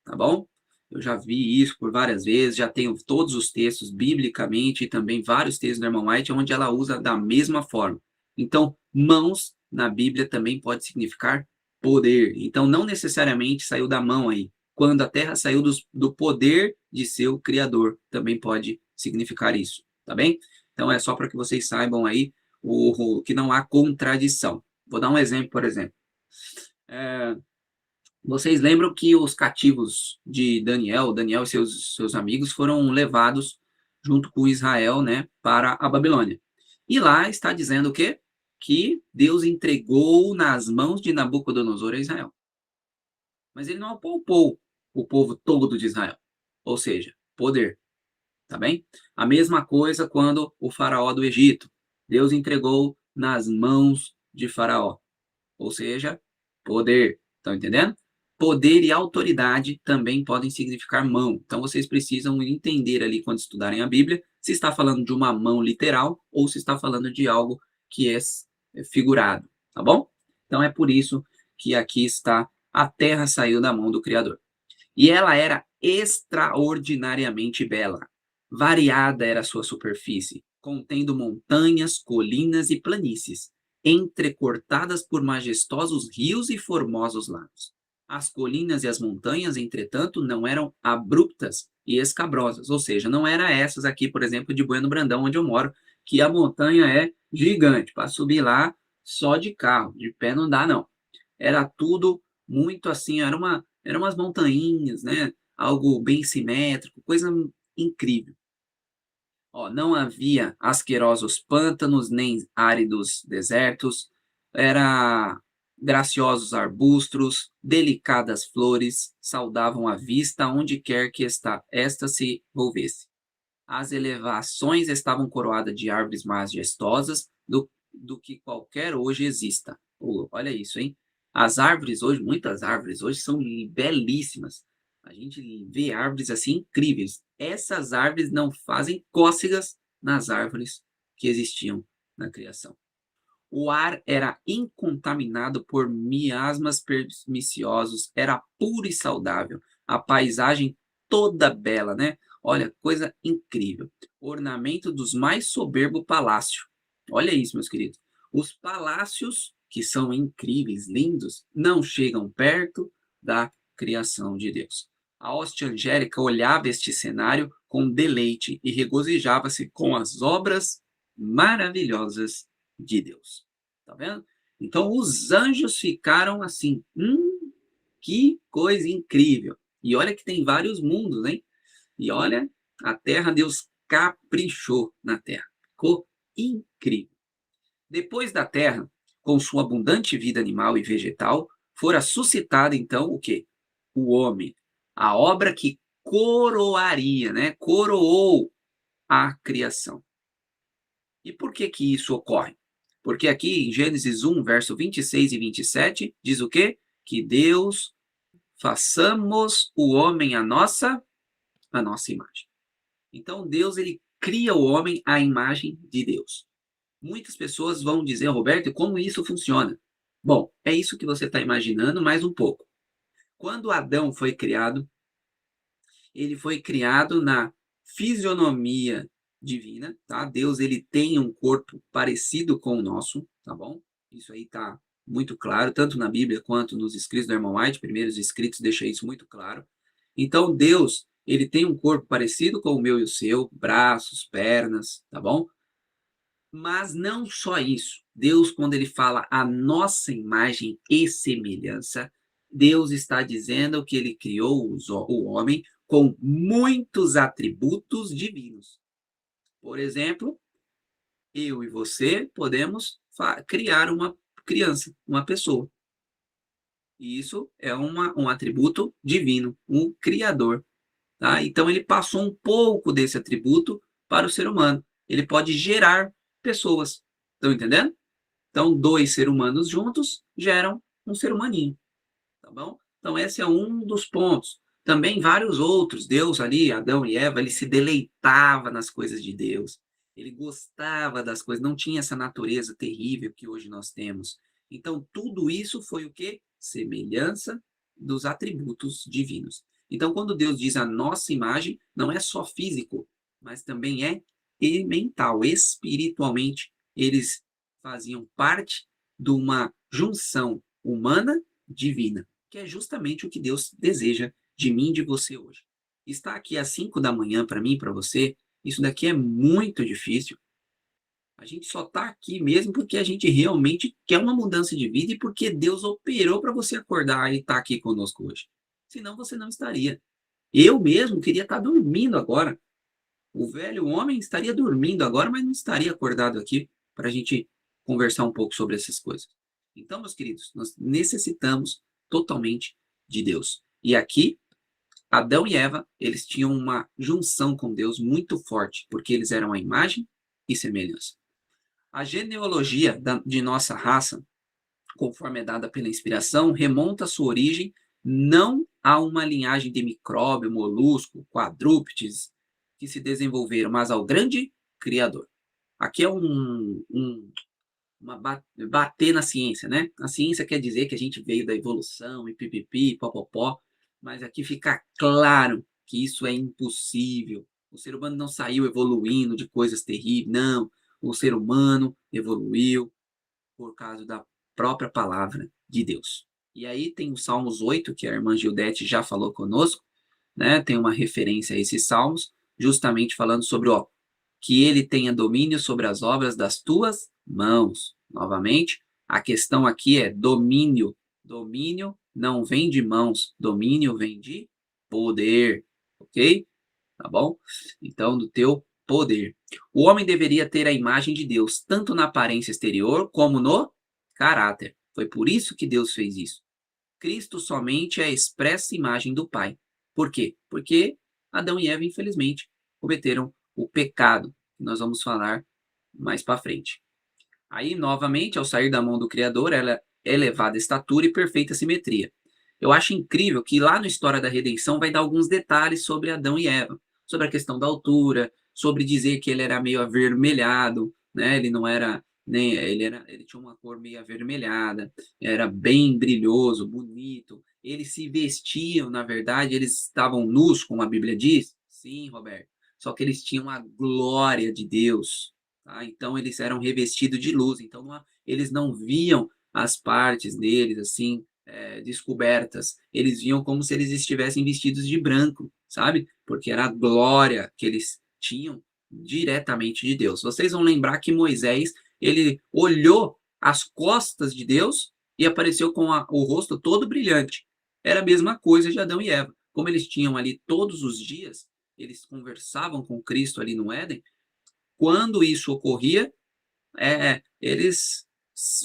tá bom? Eu já vi isso por várias vezes, já tenho todos os textos biblicamente e também vários textos da irmã White onde ela usa da mesma forma. Então, mãos na Bíblia também pode significar poder. Então, não necessariamente saiu da mão aí. Quando a terra saiu do poder de seu Criador, também pode significar isso, tá bem? Então, é só para que vocês saibam aí que não há contradição. Vou dar um exemplo, por exemplo. Vocês lembram que os cativos de Daniel e seus amigos foram levados junto com Israel, né, para a Babilônia. E lá está dizendo o quê? Que Deus entregou nas mãos de Nabucodonosor a Israel. Mas ele não poupou o povo todo de Israel. Ou seja, poder. Tá bem? A mesma coisa quando o faraó do Egito. Deus entregou nas mãos de faraó. Ou seja, poder. Estão entendendo? Poder e autoridade também podem significar mão. Então, vocês precisam entender ali, quando estudarem a Bíblia, se está falando de uma mão literal ou se está falando de algo que é figurado, tá bom? Então, é por isso que aqui está: a terra saiu da mão do Criador. E ela era extraordinariamente bela. Variada era a sua superfície, contendo montanhas, colinas e planícies, entrecortadas por majestosos rios e formosos lagos. As colinas e as montanhas, entretanto, não eram abruptas e escabrosas, ou seja, não eram essas aqui, por exemplo, de Bueno Brandão, onde eu moro, que a montanha é gigante, para subir lá só de carro, de pé não dá, não. Era tudo muito assim, eram umas montanhas, né? Algo bem simétrico, coisa incrível. Ó, não havia asquerosos pântanos, nem áridos desertos, era graciosos arbustos, delicadas flores, saudavam a vista onde quer que esta se volvesse. As elevações estavam coroadas de árvores majestosas do que qualquer hoje exista. Olha isso, hein? As árvores hoje, muitas árvores hoje são belíssimas. A gente vê árvores assim incríveis. Essas árvores não fazem cócegas nas árvores que existiam na criação. O ar era incontaminado por miasmas perniciosos, era puro e saudável. A paisagem toda bela, né? Olha, coisa incrível. Ornamento dos mais soberbo palácio. Olha isso, meus queridos. Os palácios, que são incríveis, lindos, não chegam perto da criação de Deus. A hoste angélica olhava este cenário com deleite e regozijava-se com as obras maravilhosas de Deus. Tá vendo? Então os anjos ficaram assim, que coisa incrível. E olha que tem vários mundos, hein? E olha, a terra, Deus caprichou na terra. Ficou incrível. Depois da terra, com sua abundante vida animal e vegetal, fora suscitada então o quê? O homem. A obra que coroaria, né? Coroou a criação. E por que que isso ocorre? Porque aqui em Gênesis 1, verso 26 e 27, diz o quê? Que Deus façamos o homem a nossa imagem. Então Deus, ele cria o homem à imagem de Deus. Muitas pessoas vão dizer, Roberto, como isso funciona? Bom, é isso que você está imaginando, mais um pouco. Quando Adão foi criado, ele foi criado na fisionomia divina, tá? Deus, ele tem um corpo parecido com o nosso, tá bom? Isso aí tá muito claro, tanto na Bíblia quanto nos escritos do irmão White, primeiros escritos deixa isso muito claro. Então, Deus, ele tem um corpo parecido com o meu e o seu, braços, pernas, tá bom? Mas não só isso. Deus, quando ele fala a nossa imagem e semelhança, Deus está dizendo que ele criou o homem com muitos atributos divinos. Por exemplo, eu e você podemos criar uma criança, uma pessoa. E isso é um atributo divino, um criador. Tá? Então, ele passou um pouco desse atributo para o ser humano. Ele pode gerar pessoas. Estão entendendo? Então, dois seres humanos juntos geram um ser humaninho. Tá bom? Então, esse é um dos pontos. Também vários outros. Deus ali, Adão e Eva, ele se deleitava nas coisas de Deus. Ele gostava das coisas, não tinha essa natureza terrível que hoje nós temos. Então, tudo isso foi o quê? Semelhança dos atributos divinos. Então, quando Deus diz a nossa imagem, não é só físico, mas também é mental, espiritualmente. Eles faziam parte de uma junção humana divina, que é justamente o que Deus deseja de mim e de você hoje. Está aqui às 5 da manhã para mim e para você, isso daqui é muito difícil. A gente só está aqui mesmo porque a gente realmente quer uma mudança de vida e porque Deus operou para você acordar e estar aqui conosco hoje. Senão você não estaria. Eu mesmo queria estar dormindo agora. O velho homem estaria dormindo agora, mas não estaria acordado aqui para a gente conversar um pouco sobre essas coisas. Então, meus queridos, nós necessitamos totalmente de Deus. E aqui, Adão e Eva, eles tinham uma junção com Deus muito forte, porque eles eram a imagem e semelhança. A genealogia de nossa raça, conforme é dada pela inspiração, remonta a sua origem não a uma linhagem de micróbio, molusco, quadrúpedes que se desenvolveram, mas ao grande Criador. Aqui é bater na ciência, né? A ciência quer dizer que a gente veio da evolução e pipipi, popopó, mas aqui fica claro que isso é impossível. O ser humano não saiu evoluindo de coisas terríveis, não. O ser humano evoluiu por causa da própria palavra de Deus. E aí tem o Salmos 8, que a irmã Gildete já falou conosco, né? Tem uma referência a esses salmos, justamente falando sobre, que ele tenha domínio sobre as obras das tuas mãos. Novamente, a questão aqui é domínio. Domínio não vem de mãos, domínio vem de poder, ok? Tá bom? Então, do teu poder. O homem deveria ter a imagem de Deus, tanto na aparência exterior como no caráter. Foi por isso que Deus fez isso. Cristo somente é a expressa imagem do Pai. Por quê? Porque Adão e Eva, infelizmente, cometeram o pecado, que nós vamos falar mais para frente. Aí, novamente, ao sair da mão do Criador, ela é elevada estatura e perfeita simetria. eu acho incrível que lá na história da redenção vai dar alguns detalhes sobre Adão e Eva, sobre a questão da altura, sobre dizer que ele era meio avermelhado, né? Ele não era nem ele tinha uma cor meio avermelhada, era bem brilhoso, bonito. Eles se vestiam, na verdade, eles estavam nus, como a Bíblia diz. Sim, Roberto. Só que eles tinham a glória de Deus, tá? Então eles eram revestidos de luz. Então eles não viam as partes deles assim descobertas. Eles viam como se eles estivessem vestidos de branco, sabe? Porque era a glória que eles tinham diretamente de Deus. Vocês vão lembrar que Moisés, ele olhou as costas de Deus e apareceu com o rosto todo brilhante. Era a mesma coisa de Adão e Eva. Como eles tinham ali todos os dias, eles conversavam com Cristo ali no Éden, quando isso ocorria, eles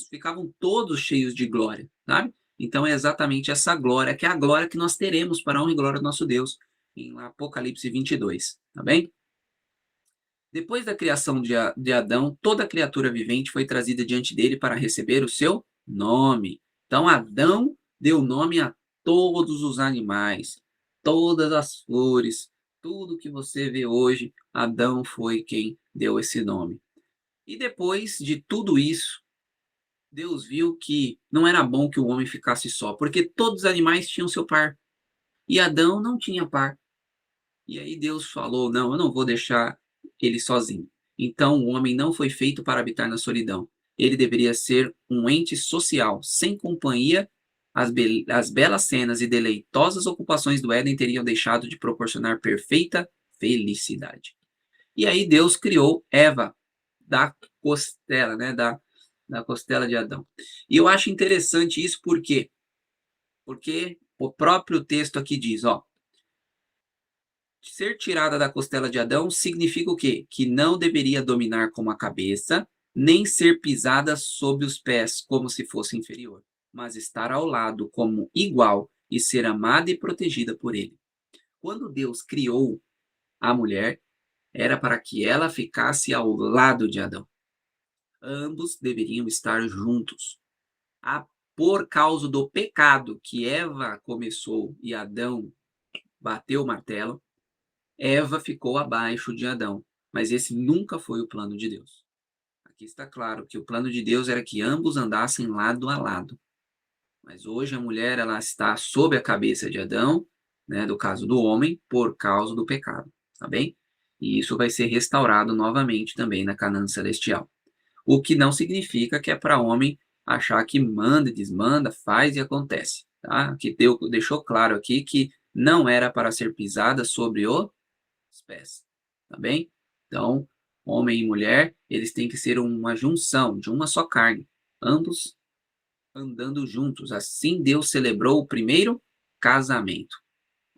ficavam todos cheios de glória, sabe? Então é exatamente essa glória, que é a glória que nós teremos para a honra e glória do nosso Deus, em Apocalipse 22, tá bem? Depois da criação de Adão, toda criatura vivente foi trazida diante dele para receber o seu nome. Então Adão deu nome a todos os animais, todas as flores, tudo que você vê hoje, Adão foi quem deu esse nome. E depois de tudo isso, Deus viu que não era bom que o homem ficasse só, porque todos os animais tinham seu par, e Adão não tinha par. E aí Deus falou, não, eu não vou deixar ele sozinho. Então o homem não foi feito para habitar na solidão. Ele deveria ser um ente social, sem companhia. As belas cenas e deleitosas ocupações do Éden teriam deixado de proporcionar perfeita felicidade. E aí Deus criou Eva da costela, né, da costela de Adão. E eu acho interessante isso porque o próprio texto aqui diz, ó, ser tirada da costela de Adão significa o quê? Que não deveria dominar como a cabeça, nem ser pisada sob os pés como se fosse inferior, mas estar ao lado como igual e ser amada e protegida por ele. Quando Deus criou a mulher, era para que ela ficasse ao lado de Adão. Ambos deveriam estar juntos. Por causa do pecado que Eva começou e Adão bateu o martelo, Eva ficou abaixo de Adão, mas esse nunca foi o plano de Deus. Aqui está claro que o plano de Deus era que ambos andassem lado a lado. Mas hoje a mulher ela está sob a cabeça de Adão, né, do caso do homem, por causa do pecado, tá bem? E isso vai ser restaurado novamente também na Canaã celestial. O que não significa que é para homem achar que manda e desmanda, faz e acontece, tá? Que Deus deixou claro aqui que não era para ser pisada sobre os pés, tá bem? Então, homem e mulher, eles têm que ser uma junção de uma só carne, ambos andando juntos. Assim Deus celebrou o primeiro casamento,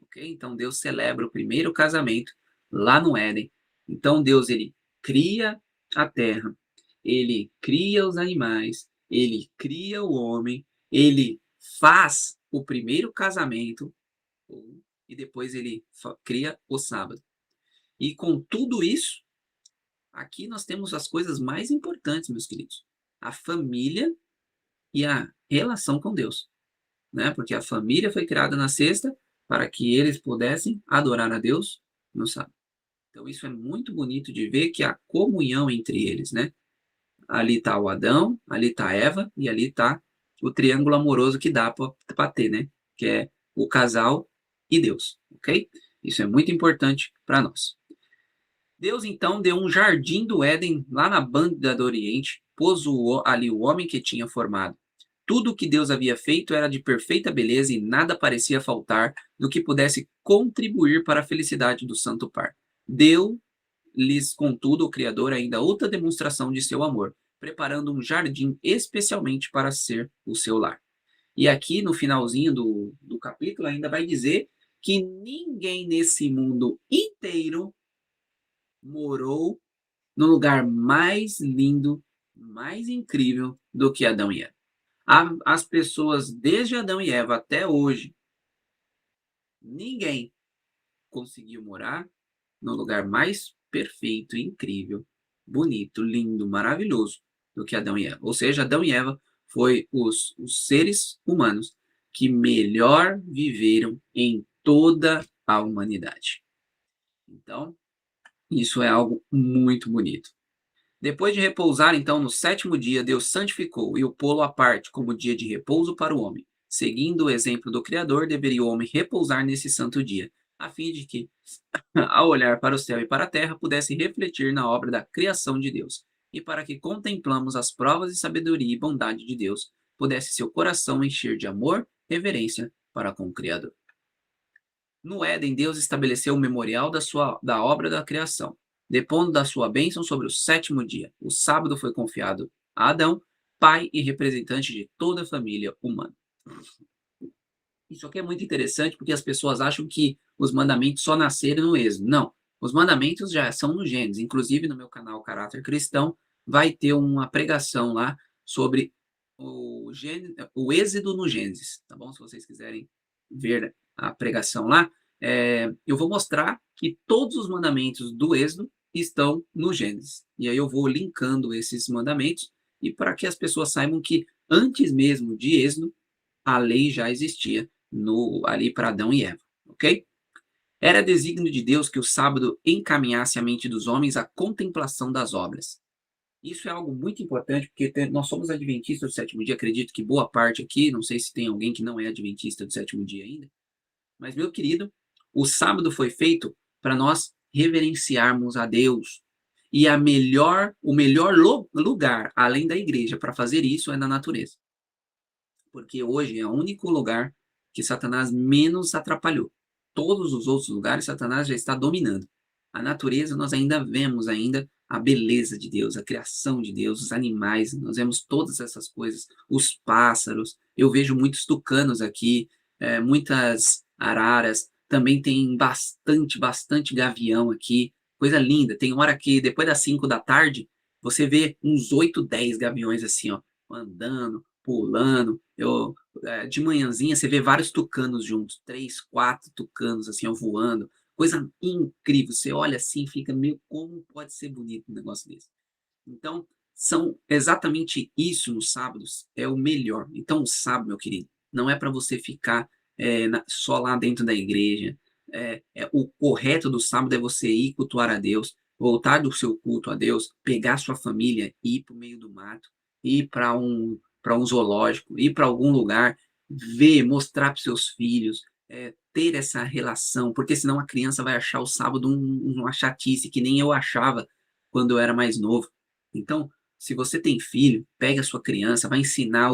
ok? Então Deus celebra o primeiro casamento lá no Éden. Então Deus ele cria a terra, ele cria os animais, ele cria o homem, ele faz o primeiro casamento e depois ele cria o sábado. E com tudo isso, aqui nós temos as coisas mais importantes, meus queridos. A família e a relação com Deus, né? Porque a família foi criada na sexta para que eles pudessem adorar a Deus no sábado. Então isso é muito bonito de ver que a comunhão entre eles, né? Ali está o Adão, ali está a Eva e ali está o triângulo amoroso que dá para ter, né? Que é o casal e Deus, ok? Isso é muito importante para nós. Deus, então, deu um jardim do Éden lá na banda do Oriente, pôs ali o homem que tinha formado. Tudo o que Deus havia feito era de perfeita beleza e nada parecia faltar do que pudesse contribuir para a felicidade do santo par. Deu-lhes, contudo, o Criador ainda outra demonstração de seu amor, preparando um jardim especialmente para ser o seu lar. E aqui, no finalzinho do capítulo, ainda vai dizer que ninguém nesse mundo inteiro morou no lugar mais lindo, mais incrível do que Adão e Eva. As pessoas, desde Adão e Eva até hoje, ninguém conseguiu morar no lugar mais perfeito, incrível, bonito, lindo, maravilhoso do que Adão e Eva. Ou seja, Adão e Eva foi os seres humanos que melhor viveram em toda a humanidade. Então, isso é algo muito bonito. Depois de repousar, então, no 7º dia, Deus santificou e o pô-lo à parte como dia de repouso para o homem. Seguindo o exemplo do Criador, deveria o homem repousar nesse santo dia, a fim de que, ao olhar para o céu e para a terra, pudesse refletir na obra da criação de Deus, e para que contemplamos as provas de sabedoria e bondade de Deus, pudesse seu coração encher de amor e reverência para com o Criador. No Éden, Deus estabeleceu o memorial da obra da criação, depondo da sua bênção sobre o 7º dia. O sábado foi confiado a Adão, pai e representante de toda a família humana. Isso aqui é muito interessante porque as pessoas acham que os mandamentos só nasceram no Êxodo. Não, os mandamentos já são no Gênesis. Inclusive, no meu canal Caráter Cristão, vai ter uma pregação lá sobre o Êxodo no Gênesis, tá bom? Se vocês quiserem ver a pregação lá, eu vou mostrar que todos os mandamentos do Êxodo estão no Gênesis. E aí eu vou linkando esses mandamentos e para que as pessoas saibam que antes mesmo de Êxodo, a lei já existia ali para Adão e Eva, ok? Era desígnio de Deus que o sábado encaminhasse a mente dos homens à contemplação das obras. Isso é algo muito importante, porque nós somos adventistas do 7º dia, acredito que boa parte aqui, não sei se tem alguém que não é adventista do 7º dia ainda, mas, meu querido, o sábado foi feito para nós reverenciarmos a Deus. E o melhor lugar, além da igreja, para fazer isso é na natureza. Porque hoje é o único lugar que Satanás menos atrapalhou. Todos os outros lugares, Satanás já está dominando. A natureza, nós ainda vemos a beleza de Deus, a criação de Deus, os animais, nós vemos todas essas coisas, os pássaros. Eu vejo muitos tucanos aqui, muitas araras, também tem bastante gavião aqui, coisa linda. Tem hora que depois das 5 da tarde, você vê uns 8, 10 gaviões assim, ó, andando, pulando. De manhãzinha você vê vários tucanos juntos, 3, 4 tucanos assim, ó, voando. Coisa incrível. Você olha assim e fica meio, como pode ser bonito um negócio desse? Então, são exatamente isso nos sábados, é o melhor. Então, o sábado, meu querido, não é para você ficar só lá dentro da igreja. O correto do sábado é você ir cultuar a Deus, voltar do seu culto a Deus, pegar sua família, ir para o meio do mato, ir para um zoológico, ir para algum lugar, ver, mostrar para seus filhos, ter essa relação, porque senão a criança vai achar o sábado uma chatice, que nem eu achava quando eu era mais novo. Então, se você tem filho, pega a sua criança, vai ensinar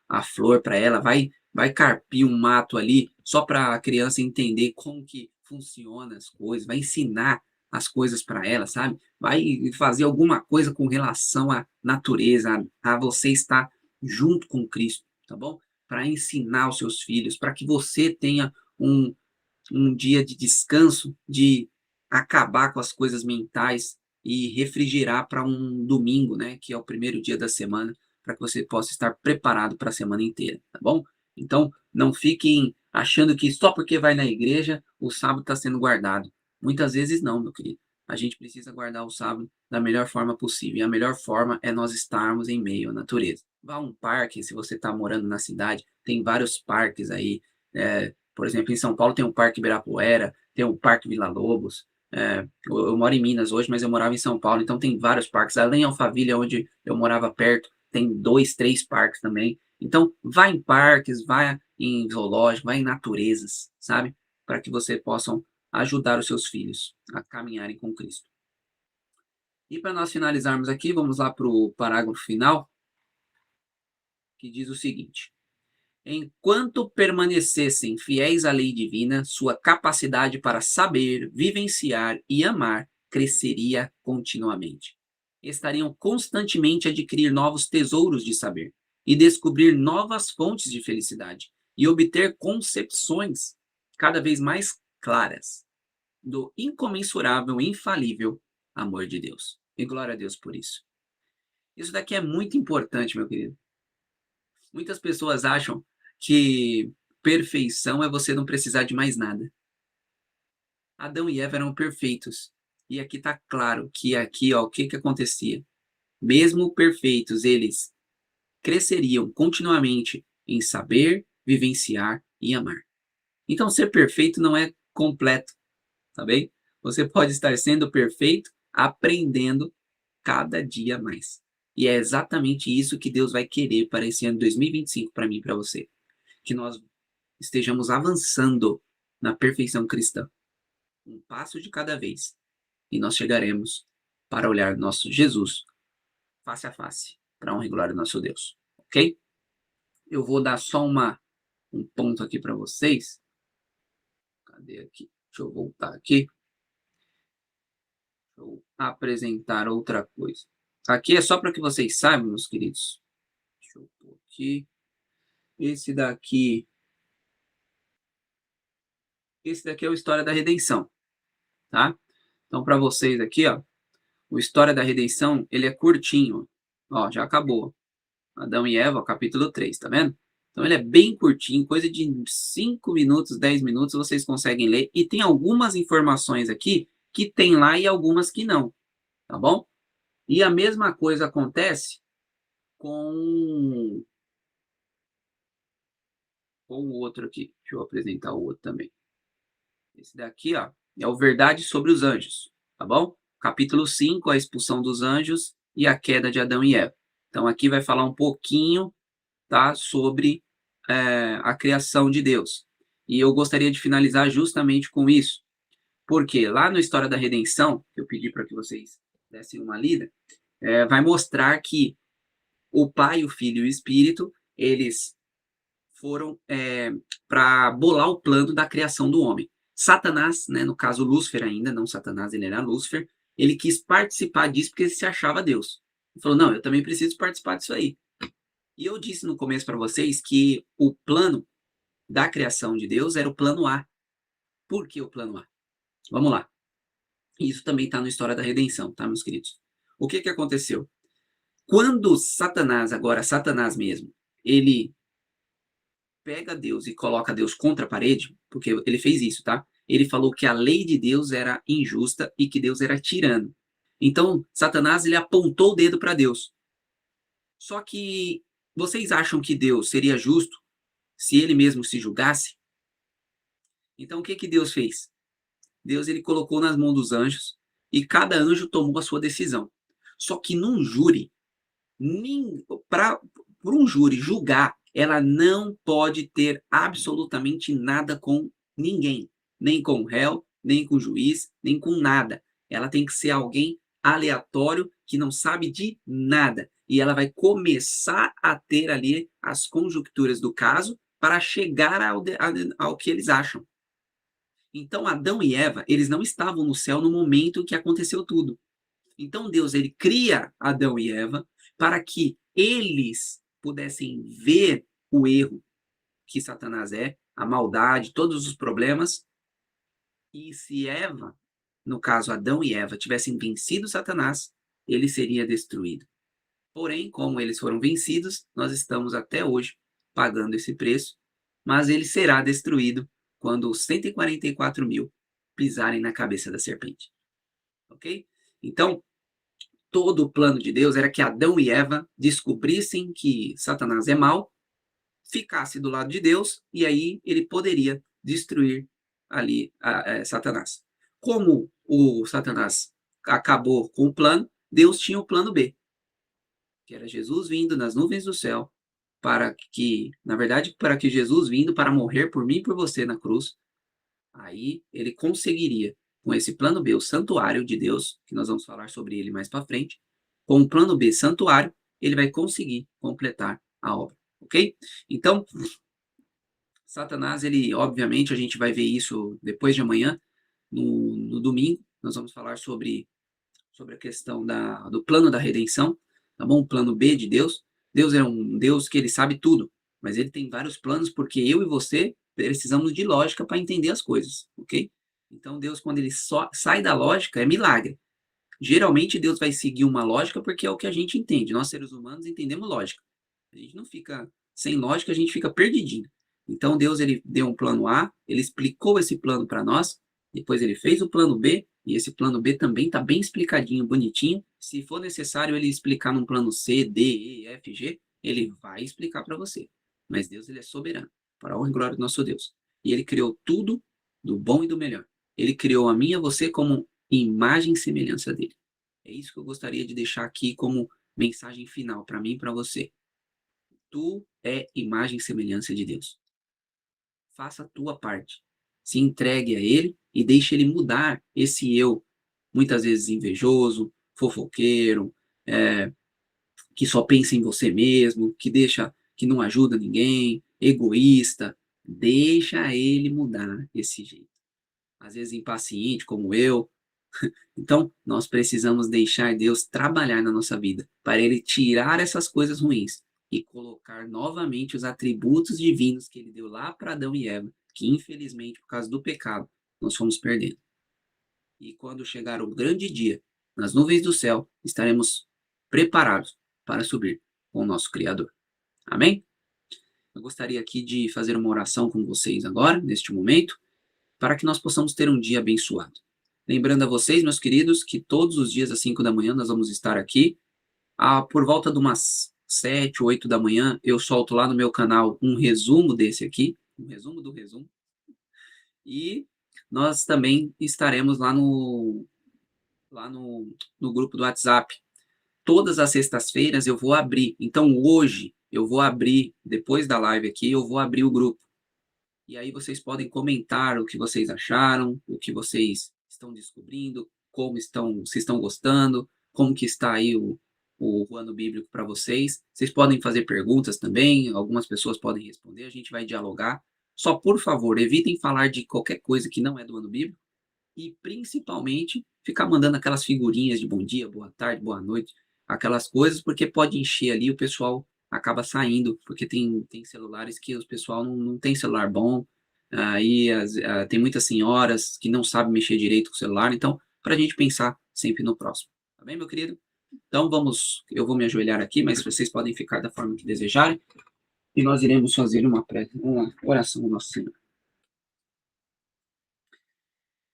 a flor para ela, vai carpir um mato ali, só para a criança entender como que funciona as coisas, vai ensinar as coisas para ela, sabe? Vai fazer alguma coisa com relação à natureza, a você estar junto com Cristo, tá bom? Para ensinar os seus filhos, para que você tenha um dia de descanso, de acabar com as coisas mentais e refrigerar para um domingo, né? Que é o primeiro dia da semana, para que você possa estar preparado para a semana inteira, tá bom? Então, não fiquem achando que só porque vai na igreja, o sábado está sendo guardado. Muitas vezes não, meu querido. A gente precisa guardar o sábado da melhor forma possível. E a melhor forma é nós estarmos em meio à natureza. Vá a um parque, se você está morando na cidade, tem vários parques aí. Por exemplo, em São Paulo tem o Parque Ibirapuera, tem o Parque Vila Lobos. Eu moro em Minas hoje, mas eu morava em São Paulo, então tem vários parques. Além de Alphaville, onde eu morava perto, tem 2, 3 parques também. Então, vá em parques, vá em zoológico, vá em naturezas, sabe? Para que você possam ajudar os seus filhos a caminharem com Cristo. E para nós finalizarmos aqui, vamos lá para o parágrafo final, que diz o seguinte: enquanto permanecessem fiéis à lei divina, sua capacidade para saber, vivenciar e amar cresceria continuamente. Estariam constantemente a adquirir novos tesouros de saber e descobrir novas fontes de felicidade e obter concepções cada vez mais claras do incomensurável e infalível amor de Deus. E glória a Deus por isso. Isso daqui é muito importante, meu querido. Muitas pessoas acham que perfeição é você não precisar de mais nada. Adão e Eva eram perfeitos. E aqui está claro que aqui, ó, o que acontecia? Mesmo perfeitos, eles cresceriam continuamente em saber, vivenciar e amar. Então, ser perfeito não é completo, tá bem? Você pode estar sendo perfeito, aprendendo cada dia mais. E é exatamente isso que Deus vai querer para esse ano 2025, para mim e para você. Que nós estejamos avançando na perfeição cristã. Um passo de cada vez. E nós chegaremos para olhar nosso Jesus face a face, para honra e glória do nosso Deus. Ok? Eu vou dar só um ponto aqui para vocês. Cadê aqui? Deixa eu voltar aqui. Deixa eu apresentar outra coisa. Aqui é só para que vocês saibam, meus queridos. Deixa eu pôr aqui. Esse daqui é o História da Redenção, tá? Então, para vocês aqui, ó, o História da Redenção, ele é curtinho. Ó, já acabou. Adão e Eva, capítulo 3, tá vendo? Então, ele é bem curtinho, coisa de 5 minutos, 10 minutos, vocês conseguem ler. E tem algumas informações aqui que tem lá e algumas que não, tá bom? E a mesma coisa acontece com o outro aqui. Deixa eu apresentar o outro também. Esse daqui, ó, é o Verdade sobre os Anjos, tá bom? Capítulo 5, a expulsão dos anjos e a queda de Adão e Eva. Então, aqui vai falar um pouquinho, tá, sobre a criação de Deus. E eu gostaria de finalizar justamente com isso. Porque lá na História da Redenção, que eu pedi para que vocês dessem uma lida, vai mostrar que o Pai, o Filho e o Espírito, eles foram para bolar o plano da criação do homem. Satanás, né, no caso Lúcifer ainda, não Satanás, ele era Lúcifer, ele quis participar disso porque ele se achava Deus. Ele falou, não, eu também preciso participar disso aí. E eu disse no começo para vocês que o plano da criação de Deus era o plano A. Por que o plano A? Vamos lá. Isso também está na História da Redenção, tá, meus queridos? O que aconteceu? Quando Satanás, agora Satanás mesmo, ele pega Deus e coloca Deus contra a parede, porque ele fez isso, tá? Ele falou que a lei de Deus era injusta e que Deus era tirano. Então, Satanás, ele apontou o dedo para Deus. Só que vocês acham que Deus seria justo se ele mesmo se julgasse? Então, o que Deus fez? Deus, ele colocou nas mãos dos anjos e cada anjo tomou a sua decisão. Só que num júri, para um júri julgar, ela não pode ter absolutamente nada com ninguém. Nem com o réu, nem com o juiz, nem com nada. Ela tem que ser alguém aleatório que não sabe de nada. E ela vai começar a ter ali as conjunturas do caso para chegar ao que eles acham. Então, Adão e Eva, eles não estavam no céu no momento que aconteceu tudo. Então, Deus, ele cria Adão e Eva para que eles pudessem ver o erro que Satanás é, a maldade, todos os problemas. E se Eva, no caso Adão e Eva, tivessem vencido Satanás, ele seria destruído. Porém, como eles foram vencidos, nós estamos até hoje pagando esse preço, mas ele será destruído quando os 144 mil pisarem na cabeça da serpente. Ok? Então, todo o plano de Deus era que Adão e Eva descobrissem que Satanás é mau, ficasse do lado de Deus, e aí ele poderia destruir ali Satanás. Como o Satanás acabou com o plano, Deus tinha o plano B, que era Jesus vindo nas nuvens do céu, para que Jesus vindo para morrer por mim e por você na cruz, aí ele conseguiria, com esse plano B, o santuário de Deus, que nós vamos falar sobre ele mais para frente, com o plano B, santuário, ele vai conseguir completar a obra, ok? Então, Satanás, ele, obviamente, a gente vai ver isso depois de amanhã, no domingo, nós vamos falar sobre a questão do plano da redenção, tá bom? O plano B de Deus. Deus é um Deus que ele sabe tudo, mas ele tem vários planos porque eu e você precisamos de lógica para entender as coisas, ok? Então, Deus, quando ele só sai da lógica, é milagre. Geralmente, Deus vai seguir uma lógica porque é o que a gente entende. Nós, seres humanos, entendemos lógica. A gente não fica sem lógica, a gente fica perdidinho. Então, Deus, ele deu um plano A, ele explicou esse plano para nós, depois ele fez o plano B, e esse plano B também está bem explicadinho, bonitinho. Se for necessário ele explicar num plano C, D, E, F, G, ele vai explicar para você. Mas Deus, ele é soberano. para a honra e glória do nosso Deus. E ele criou tudo do bom e do melhor. Ele criou a mim e a você como imagem e semelhança dele. É isso que eu gostaria de deixar aqui como mensagem final para mim e para você. Tu é imagem e semelhança de Deus. Faça a tua parte. Se entregue a ele e deixe ele mudar esse eu, muitas vezes invejoso, fofoqueiro, que só pensa em você mesmo, que não ajuda ninguém, egoísta. Deixa ele mudar esse jeito. Às vezes impaciente, como eu. Então, nós precisamos deixar Deus trabalhar na nossa vida, para ele tirar essas coisas ruins e colocar novamente os atributos divinos que ele deu lá para Adão e Eva, que infelizmente, por causa do pecado, nós fomos perdendo. E quando chegar o grande dia, nas nuvens do céu, estaremos preparados para subir com o nosso Criador. Amém? Eu gostaria aqui de fazer uma oração com vocês agora, neste momento, para que nós possamos ter um dia abençoado. Lembrando a vocês, meus queridos, que todos os dias às 5 da manhã nós vamos estar aqui. Por volta de umas 7, 8 da manhã, eu solto lá no meu canal um resumo desse aqui, um resumo do resumo. E nós também estaremos lá no grupo do WhatsApp. Todas as sextas-feiras eu vou abrir. Então hoje eu vou abrir, depois da live aqui, eu vou abrir o grupo. E aí vocês podem comentar o que vocês acharam, o que vocês estão descobrindo, se estão gostando, como que está aí o ano bíblico para vocês. Vocês podem fazer perguntas também, algumas pessoas podem responder, a gente vai dialogar. Só, por favor, evitem falar de qualquer coisa que não é do ano bíblico e, principalmente, ficar mandando aquelas figurinhas de bom dia, boa tarde, boa noite, aquelas coisas, porque pode encher ali, o pessoal acaba saindo, porque tem celulares que o pessoal não tem celular bom, aí tem muitas senhoras que não sabem mexer direito com o celular, então, para a gente pensar sempre no próximo. Tá bem, meu querido? Então, eu vou me ajoelhar aqui, mas vocês podem ficar da forma que desejarem, e nós iremos fazer uma oração ao nosso Senhor.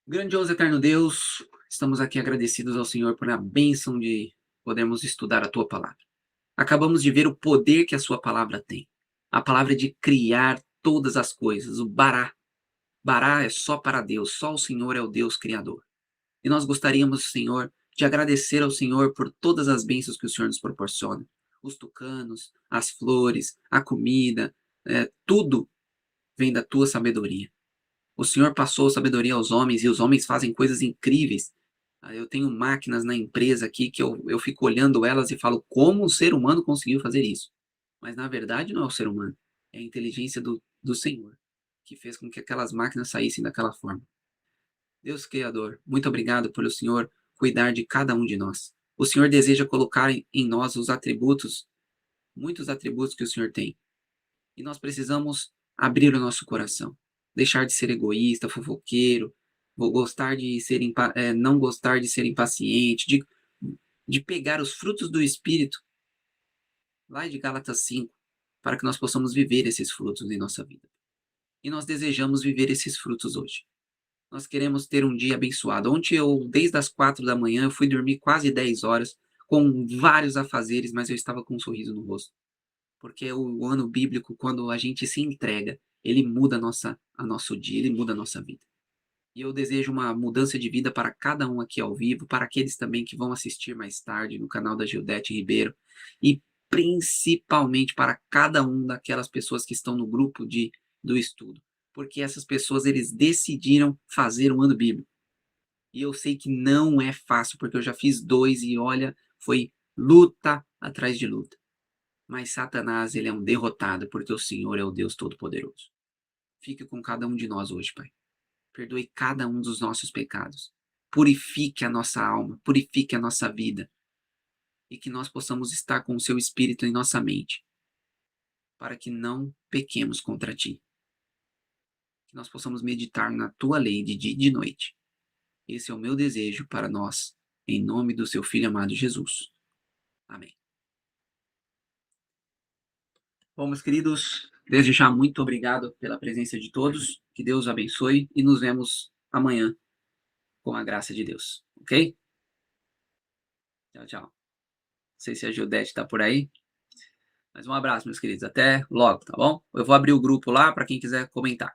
Grandioso eterno Deus, estamos aqui agradecidos ao Senhor por a bênção de podermos estudar a Tua Palavra. Acabamos de ver o poder que a Sua Palavra tem. A palavra de criar todas as coisas, o Bará. Bará é só para Deus, só o Senhor é o Deus Criador. E nós gostaríamos, Senhor, de agradecer ao Senhor por todas as bênçãos que o Senhor nos proporciona. Os tucanos, as flores, a comida, tudo vem da Tua sabedoria. O Senhor passou sabedoria aos homens e os homens fazem coisas incríveis. Eu tenho máquinas na empresa aqui que eu fico olhando elas e falo como um ser humano conseguiu fazer isso. Mas na verdade não é o ser humano, é a inteligência do Senhor que fez com que aquelas máquinas saíssem daquela forma. Deus Criador, muito obrigado por o Senhor cuidar de cada um de nós. O Senhor deseja colocar em nós os atributos, muitos atributos que o Senhor tem. E nós precisamos abrir o nosso coração. Deixar de ser egoísta, fofoqueiro, não gostar de ser impaciente, de pegar os frutos do Espírito, lá de Gálatas 5, para que nós possamos viver esses frutos em nossa vida. E nós desejamos viver esses frutos hoje. Nós queremos ter um dia abençoado. Ontem desde as 4 da manhã, eu fui dormir quase 10 horas, com vários afazeres, mas eu estava com um sorriso no rosto. Porque o ano bíblico, quando a gente se entrega, ele muda nosso dia, ele muda a nossa vida. E eu desejo uma mudança de vida para cada um aqui ao vivo, para aqueles também que vão assistir mais tarde no canal da Gildete Ribeiro, e principalmente para cada um daquelas pessoas que estão no grupo do estudo. Porque essas pessoas, eles decidiram fazer um ano bíblico. E eu sei que não é fácil, porque eu já fiz 2 e olha, foi luta atrás de luta. Mas Satanás, ele é um derrotado, porque o Senhor é o Deus Todo-Poderoso. Fique com cada um de nós hoje, Pai. Perdoe cada um dos nossos pecados. Purifique a nossa alma, purifique a nossa vida. E que nós possamos estar com o Seu Espírito em nossa mente, para que não pequemos contra Ti. Que nós possamos meditar na Tua lei de dia e de noite. Esse é o meu desejo para nós, em nome do Seu Filho amado Jesus. Amém. Bom, meus queridos, desde já muito obrigado pela presença de todos. Que Deus abençoe e nos vemos amanhã com a graça de Deus, ok? Tchau, tchau. Não sei se a Gildete está por aí. Mas um abraço, meus queridos. Até logo, tá bom? Eu vou abrir o grupo lá para quem quiser comentar.